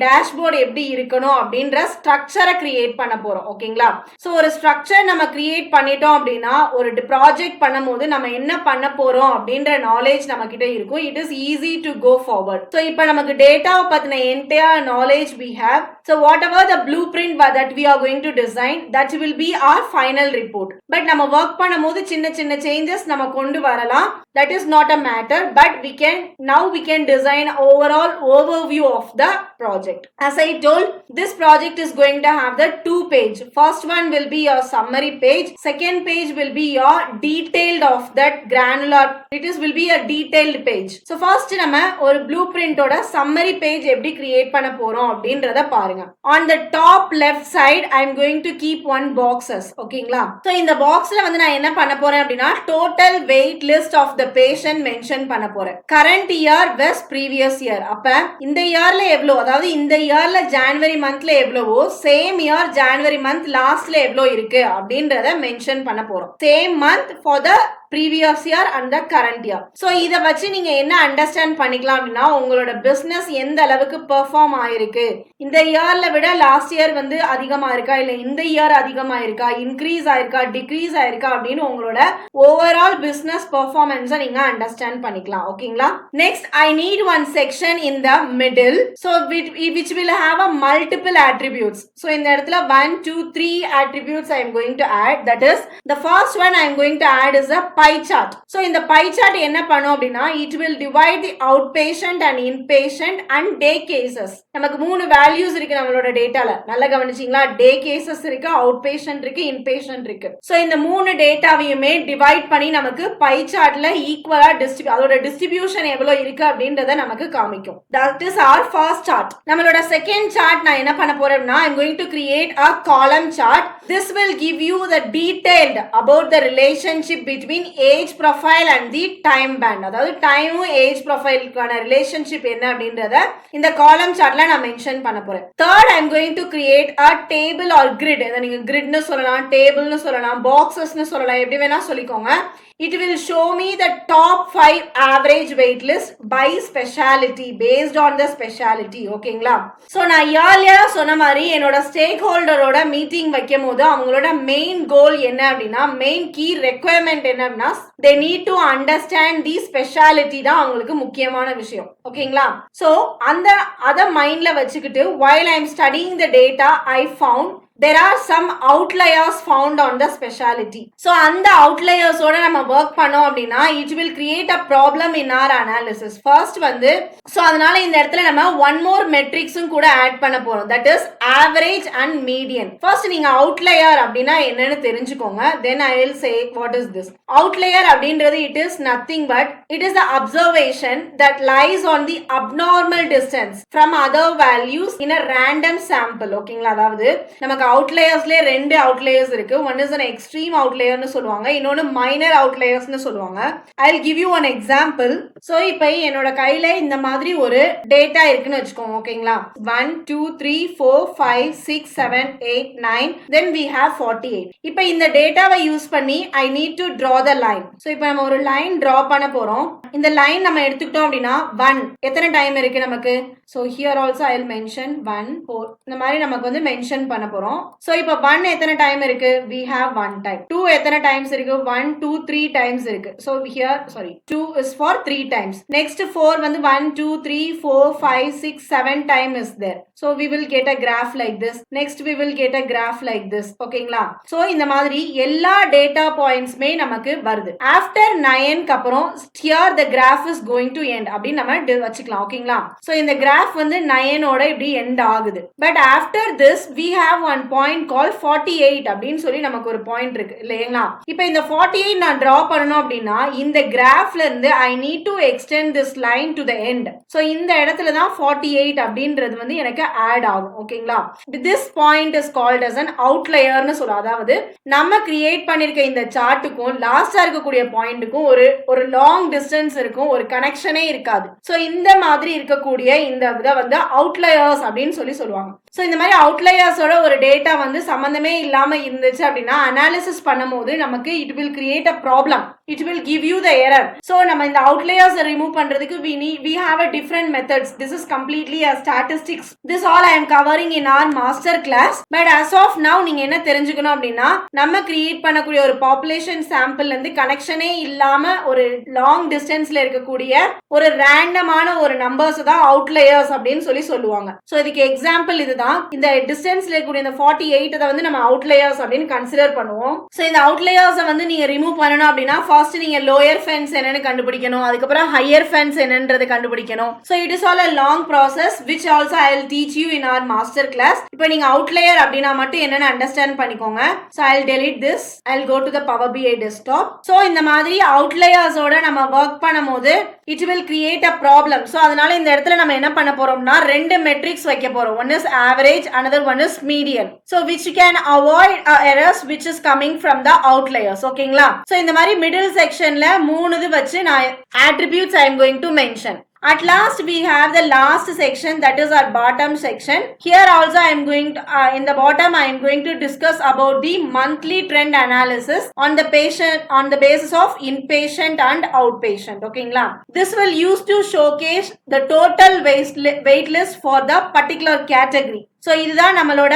டேஷ்போர்ட் எப்படி இருக்கணும் அப்படின்ற ஸ்ட்ரக்சரை கிரியேட் பண்ண போறோம். ஓகேங்களா, so ஒரு ஸ்ட்ரக்சர் நம்ம கிரியேட் பண்ணிட்டோம் அப்படின்னா ஒரு ப்ராஜெக்ட் பண்ணும்போது நம்ம என்ன பண்ண போறோம் அப்படின்ற நாலேஜ் நம்ம கிட்ட இருக்கும். It is easy to go forward. So இப்போ நமக்கு டேட்டாவை பத்தின entire knowledge we have. So whatever the blueprint that we are going to design, that will be our final report. But நம்ம ஒர்க் பண்ணும்போது சின்ன சேஞ்சஸ் நம்ம கொண்டு வரலாம். That is not a matter, but we can design overall overview of the project. As I told, this project is going to have the 2 page. First one will be your summary page. Second page will be your detailed of that granular. Will be a detailed page. So first நம்ம ஒரு blueprint ஓட summary page எப்படி create பண்ண போறோம் அப்படின்றத பாருங்க. On the top left side I am going to keep one boxes. ஓகேங்களா, so இந்த பாக்ஸ்ல வந்து நான் என்ன பண்ண போறேன் அப்படின்னா total wait list of the patient mention பண்ண போறேன். current year versus previous year. அப்ப இந்த இயர்ல எவ்வளவு, அதாவது இந்த இயர்ல ஜனவரி மந்த்ல எவ்வளவோ சேம் இயர் ஜனவரி மந்த் லாஸ்ட்ல எவ்வளவு இருக்கு அப்படின்றத மென்ஷன் பண்ண போறோம். Same month for the previous year and the current year. So இத வச்சு நீங்க என்ன அண்டர்ஸ்டாண்ட் பண்ணிக்கலாம் அப்படின்னா உங்களோட பிசினஸ் எந்த அளவுக்கு பெர்ஃபார்ம் ஆயிருக்கு, இந்த இயர்ல விட லாஸ்ட் இயர் வந்து அதிகமா இருக்கா, இல்ல இந்த இயர் அதிகமா இருக்கா, இன்க்ரீஸ் ஆயிருக்கா, டிக்ரீஸ் ஆயிருக்கா அப்படின்னு உங்களோட ஓவரால் பிசினஸ் பெர்ஃபார்மன்ஸை நீங்க அண்டர்ஸ்டாண்ட் பண்ணிக்கலாம். ஓகேங்களா, next I need one section in the middle. So which will have a multiple attributes. So இந்த இடத்துல 1 2 3 attributes I am going to add. That is the first one I am going to add is a pie chart. So இந்த pie chart என்ன பண்ணும் அப்படின்னா it will divide the outpatient and inpatient and day cases. நமக்கு 3 values இருக்கு நம்மளோட டேட்டால, நல்லா கவனிச்சீங்களா? டே cases இருக்கு, out patient இருக்கு, இன்பேஷண்ட் இருக்கு. சோ இந்த 3 டேட்டாவையுமே டிவைட் பண்ணி நமக்கு பை சார்ட்ல ஈக்குவலா அதோட டிஸ்ட்ரிபியூஷன் எவ்வளவு இருக்கு அப்படின்றத நமக்கு காமிக்கும். That is our first chart. நம்மளோட செகண்ட் சார்ட் நான் என்ன பண்ண போறேன்னா I'm going to create a column chart. This will give you the detailed about the relationship between between age profile and the time band. அதாவது டைமும் age ப்ரொஃபைலுக்கான relationship என்ன அப்படின்றத இந்த காலம் சார்ட்ல நான் மென்ஷன் பண்ண போறேன். Third, I am going to create a table or grid. இதை நீங்க கிரிட்னு சொல்லலாம், டேபிள்னு சொல்லலாம், பாக்ஸஸ்னு சொல்லலாம், எப்படி வேணா சொல்லிக்கோங்க. It will show me the top 5 average wait list by specialty based on the specialty. ஓகேங்களா? ஸோ நான் ஏர்லியா சொன்ன மாதிரி என்னோட ஸ்டேக் ஹோல்டரோட மீட்டிங் வைக்கும் போது அவங்களோட மெயின் கோல் என்ன அப்படின்னா, மெயின் கீ ரெக்குவயர்மெண்ட் என்ன அப்படின்னா, they need to understand the specialty தான் அவங்களுக்கு முக்கியமான விஷயம். ஓகேங்களா? ஸோ அதை மைண்ட்ல வச்சுக்கிட்டு while I am studying the data I found there are some outliers found on the specialty. So அந்த outliers ஓட நம்ம work பண்ணோம் அப்படின்னா it will create a problem in our analysis. First வந்து so அதனால இந்த இடத்துல நம்ம one more metricsம் கூட ஆட் பண்ண போறோம், that is average and median. First நீங்க outlier அப்படின்னா என்னன்னு தெரிஞ்சுக்கோங்க, then I will say what is this. Outlier அப்படின்றது it is nothing but it is the observation that lies on the abnormal distance from other values in a random sample. ஓகேங்களா? அதாவது நமக்கு அவுட்லேயர்ஸ்லயே ரெண்டு outliers இருக்கு. One is an extreme outlier சொல்லுவாங்க, இன்னொன்னு minor அவுட்லேயர்ஸ்னு சொல்லுவாங்க. I will give you one example. So இப்போ என்னோட கையில இந்த மாதிரி ஒரு டேட்டா இருக்குன்னு வச்சுக்கோங்க. ஓகேங்களா? 1 2 3 4 5 6 7 8 9 then we have 48. இப்போ இந்த டேட்டாவை யூஸ் பண்ணி ஐ need to draw the line. So இப்போ நம்ம ஒரு லைன் draw பண்ண போறோம். இந்த லைன் நம்ம எடுத்துக்கிட்டோம் அப்படின்னா 1 எத்தனை டைம் இருக்கு நமக்கு? So here also I will mention 1 4 இந்த மாதிரி நமக்கு வந்து மென்ஷன் பண்ண போறோம். சோ இப்போ 1 எத்தனை டைம் இருக்கு? we have 1 time. 2 எத்தனை டைம்ஸ் இருக்கு? 1 2 3 டைம்ஸ் இருக்கு. so here 2 is for 3 times. next 4 வந்து 1 2 3 4 5 6 7 time is there. so we will get a graph like this. next we will get a graph like this. ஓகேங்களா? So இந்த மாதிரி எல்லா data பாயிண்ட்ஸ்மே நமக்கு வருது. after 9 க்கு அப்புறம் here the graph is going to end அப்படி நம்ம வச்சுக்கலாம். ஓகேங்களா? சோ இந்த graph வந்து 9 ஓட இப்படி end ஆகுது. but after this we have one point called 48 அப்படின்னு சொல்லி நமக்கு ஒரு பாயிண்ட் இருக்கு இல்லைங்களா? இப்போ இந்த 48 நான் டிரா பண்ணனும் அப்படின்னா இந்த கிராஃப்ல இருந்து I need to extend this line to the end. So இந்த இடத்துல தான் 48 அப்படின்றது வந்து எனக்கு ஆட் ஆகும். ஓகேங்களா? this point is called as an outlier னு சொல்லுவோம். அதாவது நம்ம கிரியேட் பண்ணிருக்க இந்த சார்ட்டுக்கும் லாஸ்டா இருக்கக்கூடிய பாயிண்ட்டுக்கும் ஒரு லாங் டிஸ்டன்ஸ் இருக்கும், ஒரு கனெக்ஷனே இருக்காது. சோ இந்த மாதிரி இருக்கக்கூடிய இந்த இத வந்து அவுட்லயர்ஸ் அப்படின்னு சொல்லுவாங்க. சோ இந்த மாதிரி அவுட்லயர்ஸோட ஒரு டேட்டா வந்து சம்பந்தமே இல்லாம இருந்துச்சு அப்படின்னா அனாலிசிஸ் பண்ணும்போது நமக்கு it will create a problem. It will give you the error. So நம்ம இந்த அவுட்லயர்ஸ் ரிமூவ் பண்றதுக்கு we have a different methods. This is completely a statistics. This all I am covering in our master class. But as of now நீங்க என்ன தெரிஞ்சுக்கணும் அப்படின்னா நம்ம create பண்ணக்கூடிய ஒரு பாப்புலேஷன் சாம்பிள்ல இருந்து கனெக்ஷனே இல்லாம ஒரு லாங் டிஸ்டன்ஸ்ல இருக்கக்கூடிய ஒரு ரேண்டமான ஒரு நம்பர்ஸ் தான் அவுட்லயர்ஸ் அப்படின்னு சொல்லுவாங்க. சோ இதுக்கு எக்ஸாம்பிள் இதுதான். இந்த டிஸ்டன்ஸ்ல இருக்கக்கூடிய இந்த 48 வந்து நம்ம அவுட்லயர்ஸ் அப்படின்னு கன்சிடர் பண்ணுவோம். சோ இந்த அவுட்லயர்ஸ் வந்து நீங்க ரிமூவ் பண்ணனும் அப்படின்னா ஃபர்ஸ்ட் நீங்க லோயர் ஃபென்ஸ் என்னன்னு கண்டுபிடிக்கணும், அதுக்கப்புறம் ஹையர் ஃபென்ஸ் என்னன்றது கண்டுபிடிக்கணும். So it is all a long process which also I will teach you in our master class. இப்போ நீங்க அவுட்லயர் அப்படினா மட்டும் என்னன்னு அண்டர்ஸ்டாண்ட் பண்ணிக்கோங்க. So I will delete this. I will go to the Power BI desktop. So இந்த மாதிரி அவுட்லயர்ஸோட நம்ம work பண்ணும்போது it will create a problem. So அதனால இந்த இடத்துல நம்ம என்ன பண்ண போறோம்னா ரெண்டு மெட்ரிக்ஸ் வைக்க போறோம். One is average, another one is median. So which can avoid errors which is coming from the outliers. ஓகேங்களா? சோ இந்த மாதிரி மிடில் செக்ஷன்ல மூணு இது வச்சு நான் attributes I am going to mention. At last we have the last section, that is our bottom section. Here also I am going to in the bottom I am going to discuss about the monthly trend analysis on the basis of inpatient and outpatient. ஓகேங்களா? This will use to showcase the total wait list for the particular category. So இதுதான் நம்மளோட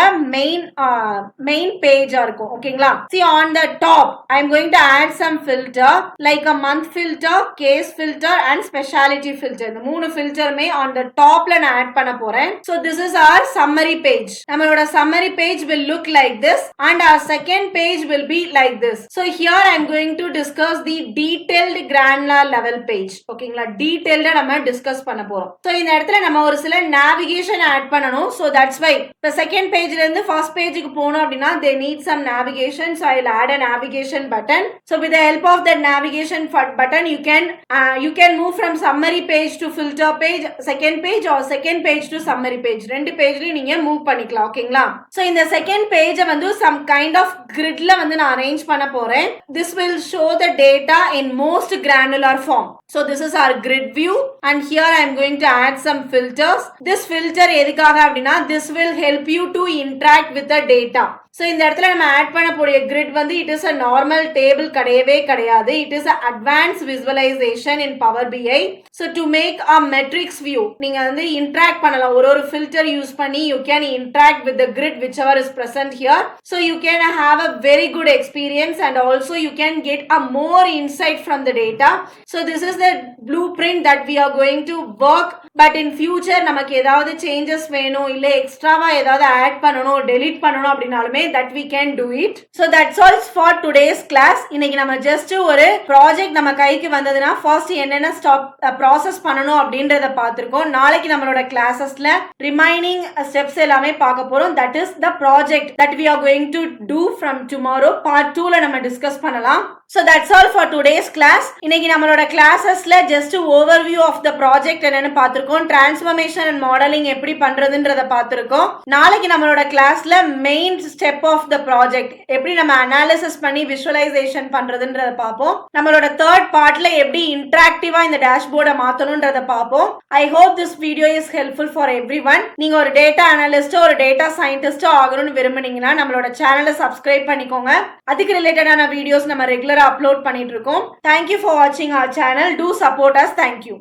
main பேஜா இருக்கும். ஓகேங்களா? See on the top I am going to add some filter like a month filter, case filter and specialty filter. இந்த மூணு ஃபில்டருமே on the topல நான் add பண்ண போறேன். So this is our summary page. நம்மளோட summary page will look like this and our second page will be like this. So here I am going to discuss the detailed granular level page. ஓகேங்களா? டீடைல்டா நம்ம discuss பண்ண போறோம். So இந்த இடத்துல நம்ம ஒரு சில நேவிகேஷன் ஆட் பண்ணனும். So that's why இப்போ செகண்ட் பேஜ்ல இருந்து ஃபர்ஸ்ட் பேஜுக்கு போகணும் அப்படின்னா they need some navigation. So I will add a navigation button. So with the help of that navigation button you can move from summary page to filter page, second page or second page to summary page. ரெண்டு பேஜ்லயும் நீங்க move பண்ணிக்கலாம். ஓகேங்களா? So இந்த second page வந்து some kind of gridல வந்து நான் arrange பண்ண போறேன். This will show the data in most granular form. So this is our grid view and here I am going to add some filters. This filter எதுக்காக அப்படின்னா this will help you to interact with the data. So இந்த இடத்துல நம்ம add பண்ண போற grid வந்து it is a normal table கிடையவே கிடையாது. It is a advanced visualization in Power BI. So to make a matrix view நீங்க வந்து interact பண்ணலாம். ஒரு filter use பண்ணி you can interact with the grid whichever is present here. So you can have a very good experience and also you can get a more insight from the data. So this is the blueprint that we are going to work. But in future நமக்கு ஏதாவது changes வேணும் இல்ல எக்ஸ்ட்ராவா ஏதாவது add பண்ணனும் delete பண்ணனும் அப்படினாலுமே that we can do it. So that's all for today's class. இன்னைக்கு நம்ம just ஒரு ப்ராஜெக்ட் நம்ம கைக்கு வந்ததுனா first என்னென்ன process பண்ணனும் அப்படின்றத பார்த்திருக்கோம். நாளைக்கு நம்மளோட கிளாसेसல remaining steps எல்லாமே பார்க்க போறோம். That is the project that we are going to do from tomorrow. Part 2ல நம்ம டிஸ்கஸ் பண்ணலாம். So that's all for today's class. இன்னைக்கு நம்மளோட கிளாसेसல just overview of the project என்னன்னு பார்த்திருக்கோம். Transformation and modeling எப்படி பண்றதுன்றத பார்த்திருக்கோம். நாளைக்கு நம்மளோட கிளாஸ்ல main step of the project எப்படி நம்ம analysis பண்ணி visualization பண்றதுன்றத பார்ப்போம். நம்மளோட third partல எப்படி interactive-ஆ இந்த dashboard-ஐ மாத்தணும்ன்றத பார்ப்போம். I hope this video is helpful for everyone. நீங்க ஒரு data analyst ஒரு data scientist ஆகணும்னு விரும்புனீங்கன்னா நம்மளோட சேனலை subscribe பண்ணிக்கோங்க. அதுக்கு ரிலேட்டடான வீடியோஸ் நம்ம ரெகுலரா அப்லோட் பண்ணிட்டு இருக்கோம். Thank you for watching our channel. Do support us. Thank you.